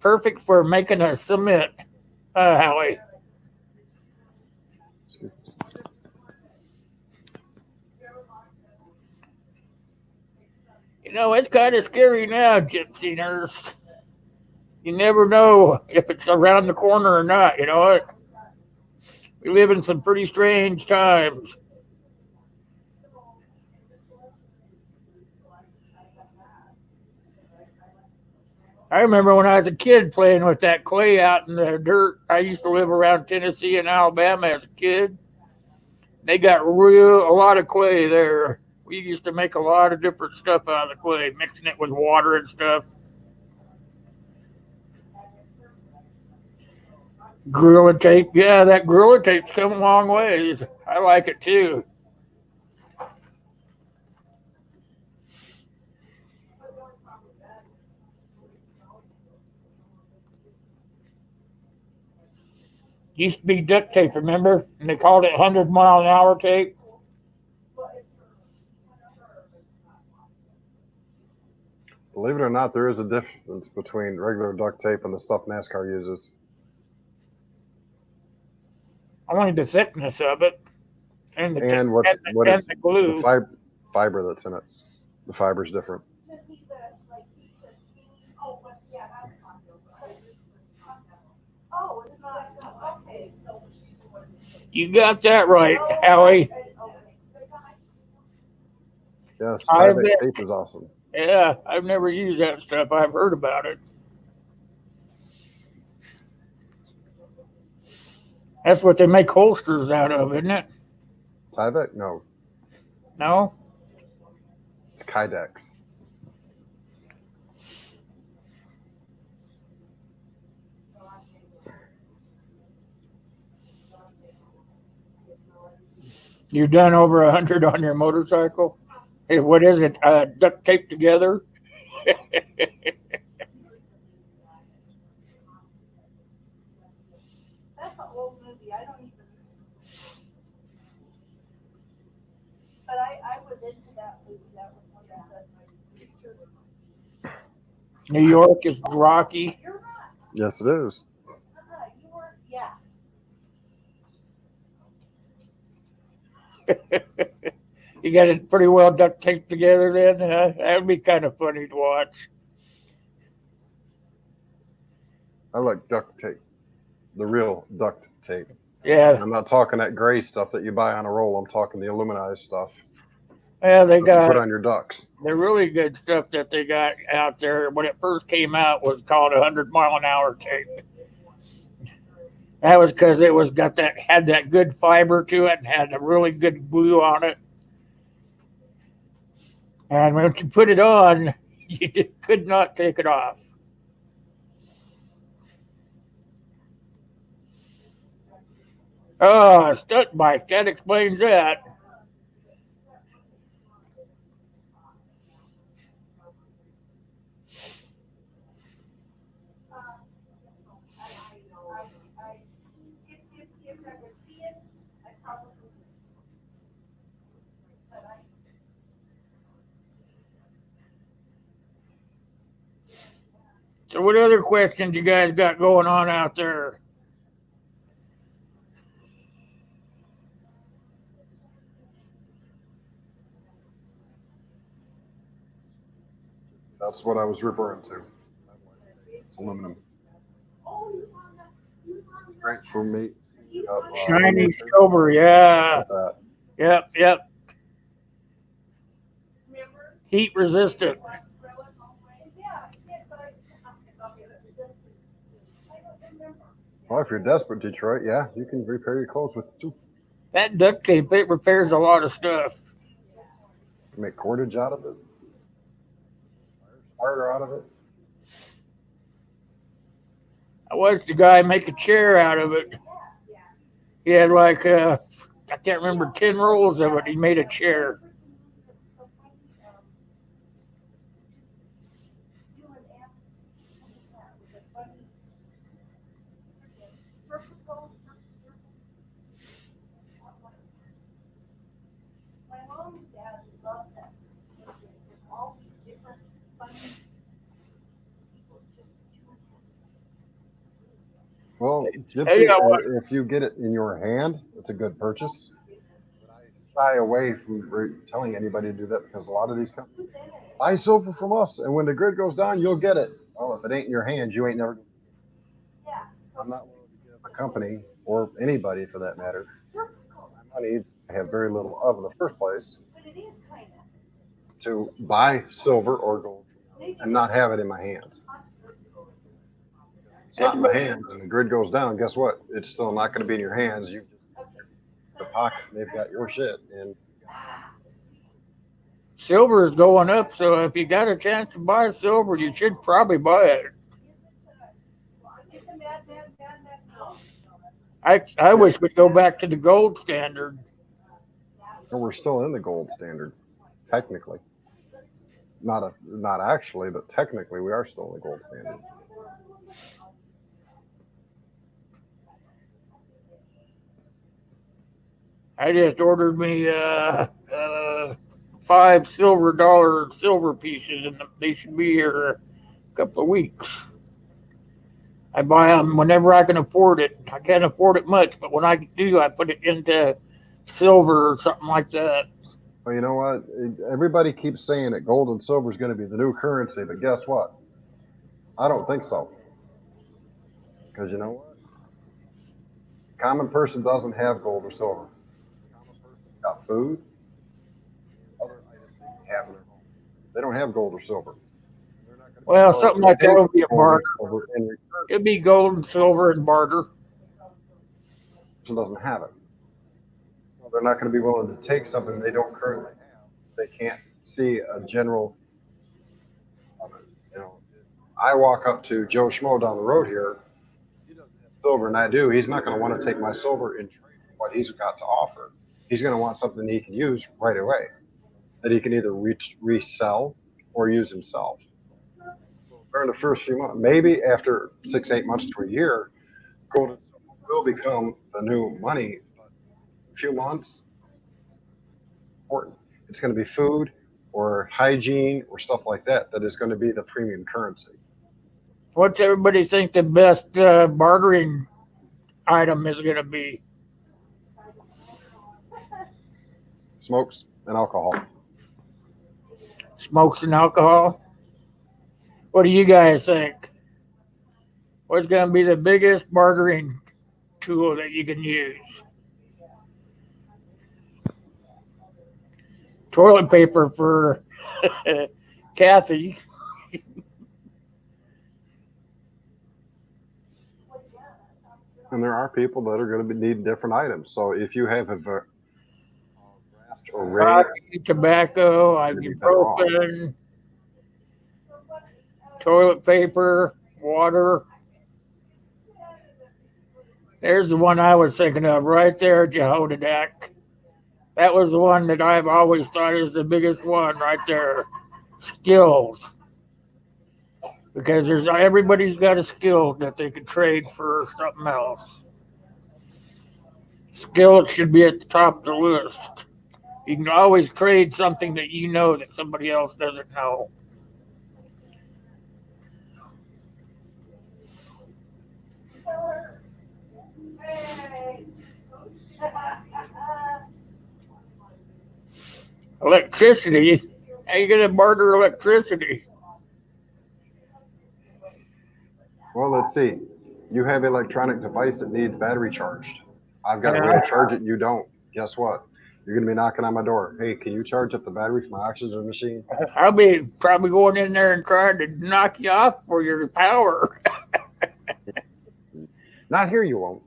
Speaker 1: Perfect for making a cement, Howie. It's kind of scary now, Gypsy Nurse. You never know if it's around the corner or not, you know what? We live in some pretty strange times. I remember when I was a kid playing with that clay out in the dirt. I used to live around Tennessee and Alabama as a kid. They got a lot of clay there. We used to make a lot of different stuff out of the clay, mixing it with water and stuff. Gorilla tape. Yeah, that Gorilla tape's come a long ways. I like it too. Used to be duct tape, remember? And they called it 100-mile-an-hour tape.
Speaker 2: Believe it or not, there is a difference between regular duct tape and the stuff NASCAR uses.
Speaker 1: Only the thickness of it, and the glue.
Speaker 2: The fiber that's in it. The fiber's different.
Speaker 1: You got that right, Howie.
Speaker 2: Yes, Tyvek tape is awesome.
Speaker 1: Yeah, I've never used that stuff. I've heard about it. That's what they make holsters out of, isn't it?
Speaker 2: Tyvek? No.
Speaker 1: No?
Speaker 2: It's Kydex.
Speaker 1: You've done over 100 on your motorcycle? Hey, what is it? Duct tape together?
Speaker 3: That's an old movie. I don't even. But I was into that movie. That was one of the pictures.
Speaker 1: New York is rocky.
Speaker 3: You're right.
Speaker 2: Yes, it is.
Speaker 3: You were, yeah.
Speaker 1: You got it pretty well duct taped together then? That would be kind of funny to watch.
Speaker 2: I like duct tape. The real duct tape.
Speaker 1: Yeah.
Speaker 2: I'm not talking that gray stuff that you buy on a roll. I'm talking the aluminized stuff.
Speaker 1: Yeah, they got
Speaker 2: put on your ducks.
Speaker 1: The really good stuff that they got out there when it first came out was called 100-mile-an-hour tape. That was because it was had that good fiber to it and had a really good glue on it. And when you put it on, you just could not take it off. Oh, stunt bike, that explains that. So what other questions you guys got going on out there?
Speaker 2: That's what I was referring to. It's aluminum. Great for meat.
Speaker 1: Shiny silver, yeah.
Speaker 2: That.
Speaker 1: Yep, yep.
Speaker 3: Remember?
Speaker 1: Heat resistant.
Speaker 3: Yeah, but I don't remember.
Speaker 2: Well, if you're desperate, Detroit, yeah, you can repair your clothes with it too.
Speaker 1: That duct tape, it repairs a lot of stuff.
Speaker 2: You can make cordage out of it, starter out of it.
Speaker 1: I watched a guy make a chair out of it. He had like, I can't remember, 10 rolls of it. He made a chair.
Speaker 3: My mom and dad loved that. All these different funny people just doing this.
Speaker 2: Well,
Speaker 1: Hey,
Speaker 2: Gypsy, if you get it in your hand, it's a good purchase. But I shy away from telling anybody to do that because a lot of these companies buy silver from us, and when the grid goes down, you'll get it. Well, if it ain't in your hands, you ain't never.
Speaker 3: Yeah.
Speaker 2: I'm not willing to give a company or anybody for that matter my money I have very little of in the first place
Speaker 3: But it is kind of.
Speaker 2: to buy silver or gold and not have it in my hands. It's not in my hands, and the grid goes down. Guess what? It's still not going to be in your hands. You your pocket, they've got your shit, and
Speaker 1: Silver is going up, so if you got a chance to buy silver, you should probably buy it.
Speaker 3: It's a mad. No.
Speaker 1: I wish we'd go back to the gold standard.
Speaker 2: we're still in the gold standard, technically. Not actually, but technically, we are still in the gold standard.
Speaker 1: I just ordered me 5 silver pieces, and they should be here a couple of weeks. I buy them whenever I can afford it. I can't afford it much, but when I do, I put it into silver or something like that.
Speaker 2: Well, you know what? Everybody keeps saying that gold and silver is going to be the new currency, but guess what? I don't think so. Because you know what? The common person doesn't have gold or silver. The common person's got food, other items they have in their home. They don't have gold or silver. They're not gonna
Speaker 1: Well,
Speaker 2: be
Speaker 1: something like that would be a
Speaker 2: gold
Speaker 1: barter.
Speaker 2: or silver in return.
Speaker 1: It'd be gold and silver and barter.
Speaker 2: The person doesn't have it. Well, they're not going to be willing to take something they don't currently have. They can't see a general. You know, I walk up to Joe Schmo down the road here. He doesn't have silver, and I do. He's not going to want to take my silver and trade for what he's got to offer. He's going to want something he can use right away, that he can either resell or use himself. During the first few months, maybe after 6-8 months to a year, gold and silver will become the new money. But a few months, important. It's going to be food or hygiene or stuff like that that is going to be the premium currency.
Speaker 1: What's everybody think the best bartering item is going to be?
Speaker 2: Smokes and alcohol.
Speaker 1: Smokes and alcohol? What do you guys think? What's going to be the biggest bartering tool that you can use? Toilet paper for Kathy.
Speaker 2: And there are people that are going to need different items. So if you have a draft or ring,
Speaker 1: Coffee, tobacco, ibuprofen, toilet paper, water. There's the one I was thinking of right there, Jehoiadak. That was the one that I've always thought is the biggest one right there. Skills. Because everybody's got a skill that they could trade for something else. Skills should be at the top of the list. You can always trade something that you know that somebody else doesn't know. Electricity? How you gonna barter electricity?
Speaker 2: Well, let's see. You have an electronic device that needs battery charged. I've got a way
Speaker 1: Uh,
Speaker 2: to charge it. You don't. Guess what? You're going to be knocking on my door. Hey, can you charge up the battery for my oxygen machine?
Speaker 1: I'll be probably going in there and trying to knock you off for your power.
Speaker 2: Not here, you won't.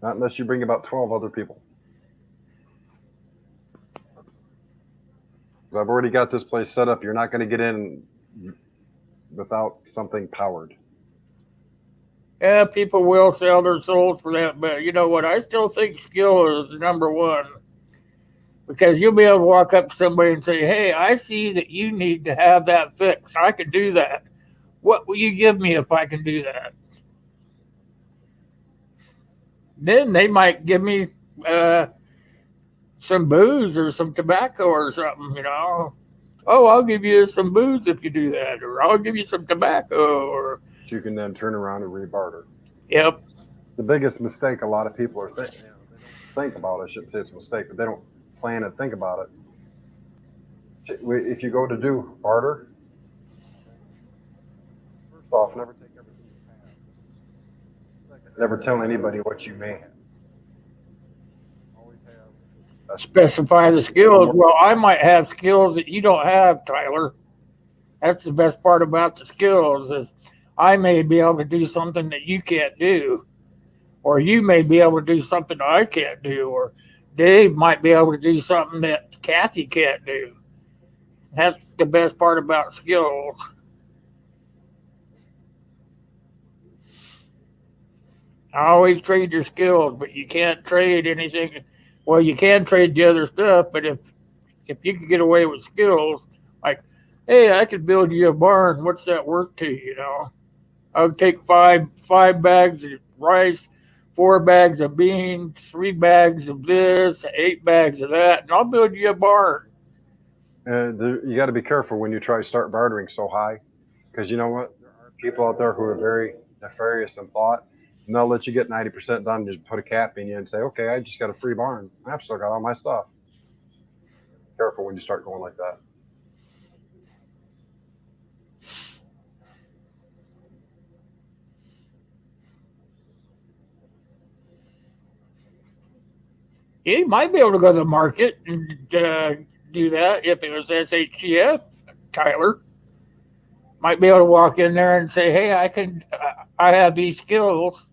Speaker 2: Not unless you bring about 12 other people. 'Cause I've already got this place set up. You're not going to get in without something powered.
Speaker 1: Yeah, people will sell their souls for that, but you know what? I still think skill is number one because you'll be able to walk up to somebody and say, "Hey, I see that you need to have that fixed. I can do that. What will you give me if I can do that?" Then they might give me some booze or some tobacco or something, you know. Oh, I'll give you some booze if you do that, or I'll give you some tobacco, or
Speaker 2: So you can then turn around and rebarter.
Speaker 1: yep.
Speaker 2: The biggest mistake a lot of people are thinking, they don't think about it. I shouldn't say it's a mistake, but they don't plan and think about it. If you go to do barter, first off, never take everything you have. Second, never tell anybody what you may have. Always have.
Speaker 1: Specify the skills. Well, I might have skills that you don't have, Tyler. That's the best part about the skills is I may be able to do something that you can't do, or you may be able to do something that I can't do, or Dave might be able to do something that Kathy can't do. That's the best part about skills. I always trade your skills, but you can't trade anything. Well, you can trade the other stuff, but if you can get away with skills, like, hey, I could build you a barn. What's that worth to you? You know, I would take five bags of rice, 4 bags of beans, 3 bags of this, 8 bags of that, and I'll build you a barn.
Speaker 2: You got to be careful when you try to start bartering so high, because you know what? There are people out there who are very nefarious in thought, and they'll let you get 90% done, just put a cap in you and say, "Okay, I just got a free barn. I've still got all my stuff." Careful when you start going like that.
Speaker 1: You might be able to go to the market and do that if it was SHCF, Tyler. Might be able to walk in there and say, "Hey, I have these skills.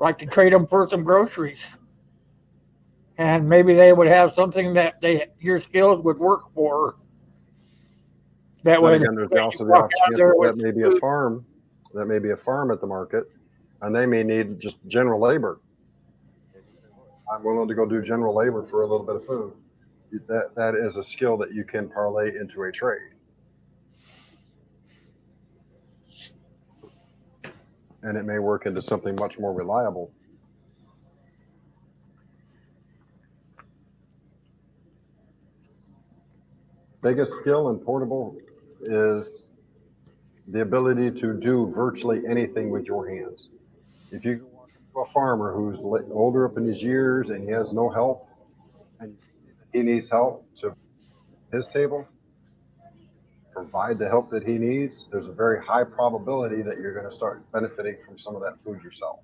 Speaker 1: Like to trade them for some groceries." And maybe they would have something that your skills would work for. That
Speaker 2: Then
Speaker 1: way,
Speaker 2: again, there's also the
Speaker 1: walk
Speaker 2: off
Speaker 1: out
Speaker 2: chance
Speaker 1: there
Speaker 2: that
Speaker 1: with
Speaker 2: that may be a
Speaker 1: food.
Speaker 2: farm, that may be a farm at the market, and they may need just general labor. I'm willing to go do general labor for a little bit of food. That is a skill that you can parlay into a trade, and it may work into something much more reliable. Biggest skill in portable is the ability to do virtually anything with your hands. If you go walk into a farmer who's older up in his years and he has no help, and he needs help to his table, provide the help that he needs, there's a very high probability that you're going to start benefiting from some of that food yourself.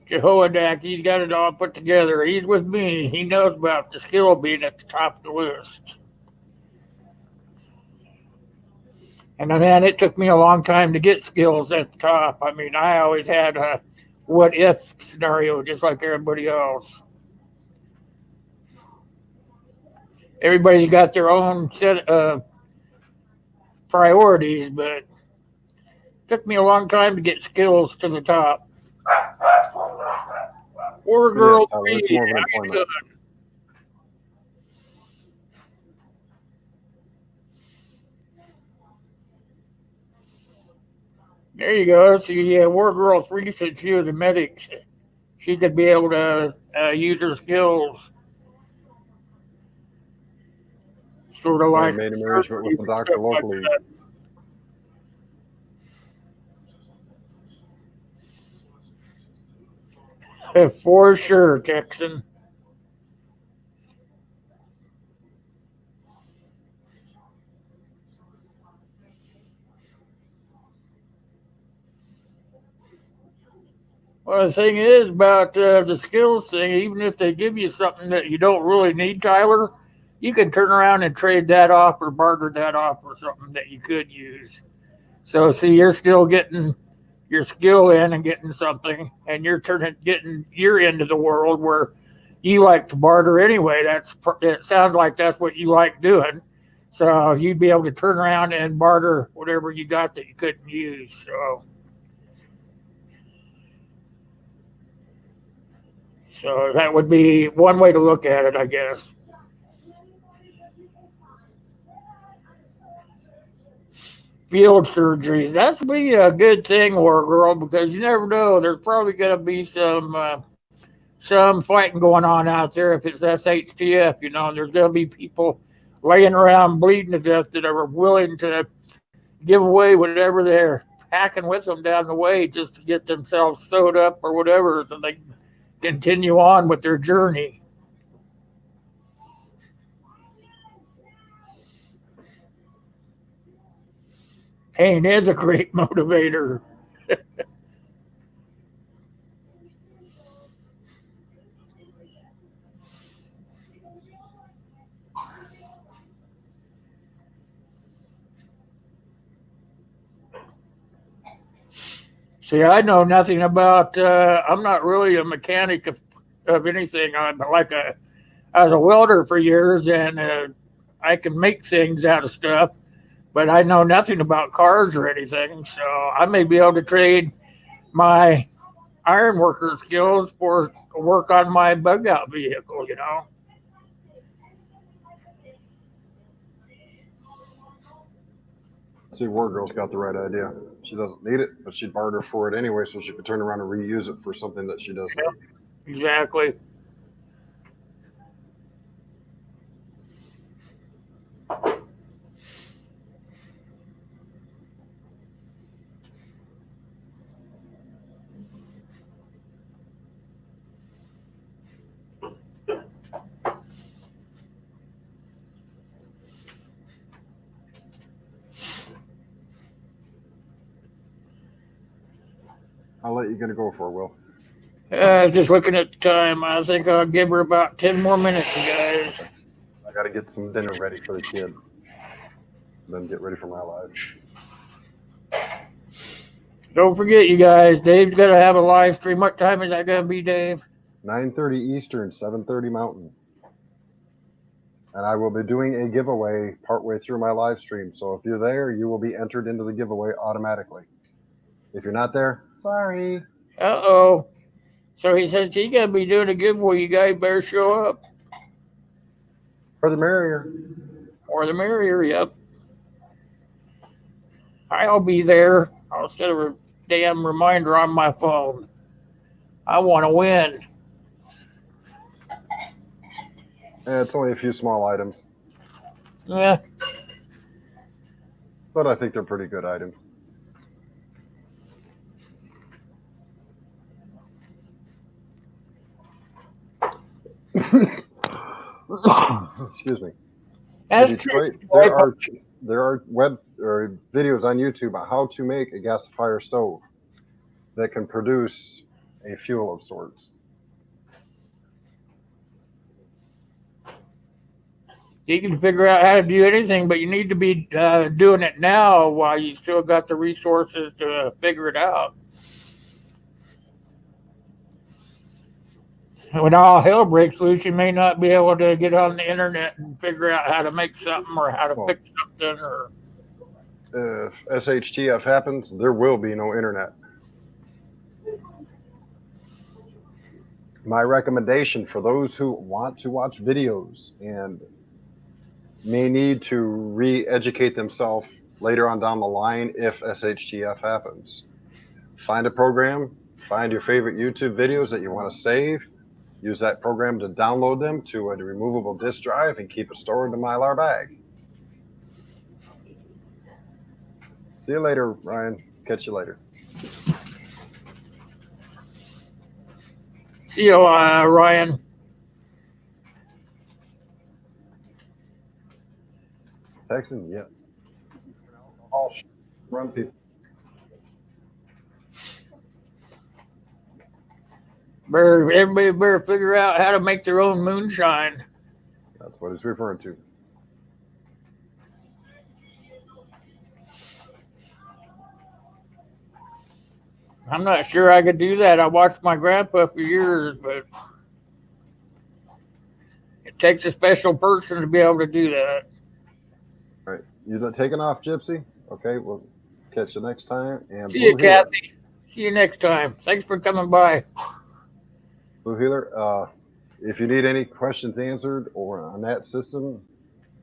Speaker 1: Jehoiadak, he's got it all put together. He's with me. He knows about the skill being at the top of the list. And man, it took me a long time to get skills at the top. I mean, I always had a what if scenario just like everybody else. Everybody's got their own set of priorities, but it took me a long time to get skills to the top. War
Speaker 2: Yeah,
Speaker 1: Girl
Speaker 2: Tyler,
Speaker 1: 3,
Speaker 2: it's more of an
Speaker 1: how you
Speaker 2: employment.
Speaker 1: doing? There you go. So yeah, War Girl 3 said she was a medic. She could be able to use her skills, sort of
Speaker 2: Or
Speaker 1: like
Speaker 2: made an arrangement with
Speaker 1: surgery
Speaker 2: the
Speaker 1: and
Speaker 2: doctor
Speaker 1: stuff like
Speaker 2: locally.
Speaker 1: that. For sure, Texan. Well, the thing is about the skills thing, even if they give you something that you don't really need, Tyler, you can turn around and trade that off or barter that off for something that you could use. So, see, you're still getting your skill in and getting something, and you're getting your end of the world where you like to barter anyway. It sounds like that's what you like doing. So you'd be able to turn around and barter whatever you got that you couldn't use. So that would be one way to look at it, I guess. Field surgeries. That would be a good thing, War Girl, because you never know. There's probably going to be some fighting going on out there if it's SHTF. There's going to be people laying around bleeding to death that are willing to give away whatever they're packing with them down the way just to get themselves sewed up or whatever so they continue on with their journey. Pain is a great motivator. See, I know nothing about. I'm not really a mechanic of anything. I was a welder for years, and I can make things out of stuff, but I know nothing about cars or anything. So I may be able to trade my iron worker skills for work on my bug out vehicle.
Speaker 2: See, War Girl's got the right idea. She doesn't need it, but she'd barter for it anyway, so she could turn around and reuse it for something that she does need.
Speaker 1: Exactly.
Speaker 2: How late you gonna go for, Will?
Speaker 1: Just looking at the time, I think I'll give her about 10 more minutes, guys.
Speaker 2: I gotta get some dinner ready for the kid. Then get ready for my live.
Speaker 1: Don't forget, you guys, Dave's going to have a live stream. What time is that going to be, Dave?
Speaker 2: 9:30 Eastern, 7:30 Mountain. And I will be doing a giveaway partway through my live stream. So if you're there, you will be entered into the giveaway automatically. If you're not there, sorry.
Speaker 1: Uh-oh. So he said he's going to be doing a giveaway. You guys better show up.
Speaker 2: For the merrier.
Speaker 1: Or the merrier, yep. I'll be there. I'll set a damn reminder on my phone. I want to win.
Speaker 2: It's only a few small items.
Speaker 1: Yeah.
Speaker 2: But I think they're pretty good items. Excuse me.
Speaker 1: That's
Speaker 2: Detroit,
Speaker 1: true.
Speaker 2: there are web or videos on YouTube on how to make a gasifier stove that can produce a fuel of sorts.
Speaker 1: You can figure out how to do anything, but you need to be doing it now while you still got the resources to figure it out. When all hell breaks loose, you may not be able to get on the internet and figure out how to make something or how to fix something. Or
Speaker 2: if SHTF happens, there will be no internet. My recommendation for those who want to watch videos and may need to re-educate themselves later on down the line if SHTF happens. Find a program, find your favorite YouTube videos that you want to save, use that program to download them to a removable disk drive and keep it stored in a Mylar bag. See you later, Ryan. Catch you later.
Speaker 1: See you, Ryan.
Speaker 2: Texan, yeah. All run people.
Speaker 1: Everybody better figure out how to make their own moonshine.
Speaker 2: That's what it's referring to.
Speaker 1: I'm not sure I could do that. I watched my grandpa for years, but it takes a special person to be able to do that.
Speaker 2: All right. You done taking off, Gypsy? Okay, we'll catch you next time. And
Speaker 1: See you,
Speaker 2: Blue Healer.
Speaker 1: Kathy. See you next time. Thanks for coming by.
Speaker 2: Blue Healer, if you need any questions answered or on that system,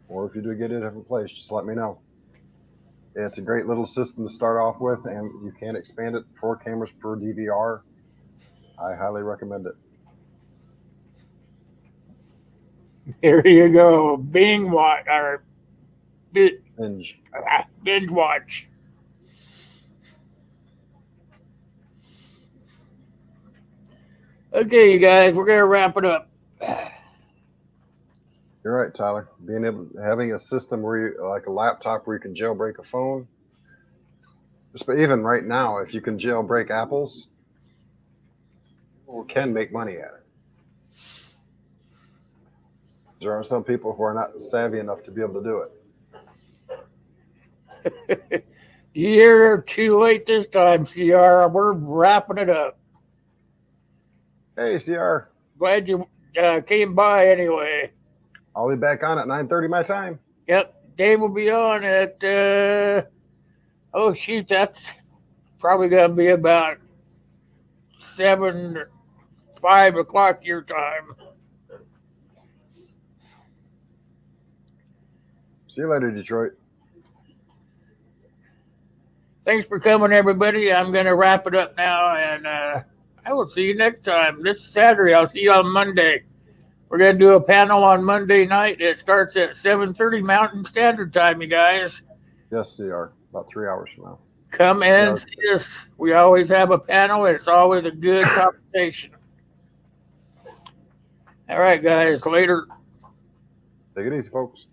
Speaker 2: or if you do get it at a different place, just let me know. It's a great little system to start off with, and you can expand it 4 cameras per DVR. I highly recommend it.
Speaker 1: Here you go. Binge watch or
Speaker 2: Binge.
Speaker 1: binge watch. Okay, you guys, we're gonna wrap it up.
Speaker 2: You're right, Tyler. Having a system where you, like a laptop where you can jailbreak a phone. Even right now, if you can jailbreak apples, people can make money at it. There are some people who are not savvy enough to be able to do it.
Speaker 1: You're too late this time, CR. We're wrapping it up.
Speaker 2: Hey, CR.
Speaker 1: Glad you came by anyway.
Speaker 2: I'll be back on at 9:30 my time.
Speaker 1: Yep, Dave will be on at, oh shoot, that's probably going to be about 5 o'clock your time.
Speaker 2: See you later, Detroit.
Speaker 1: Thanks for coming, everybody. I'm going to wrap it up now, and I will see you next time. This Saturday, I'll see you on Monday. We're going to do a panel on Monday night. It starts at 7:30 Mountain Standard Time, you guys.
Speaker 2: Yes, CR. About 3 hours from now.
Speaker 1: Come and see us. We always have a panel. It's always a good conversation. All right, guys. Later.
Speaker 2: Take it easy, folks.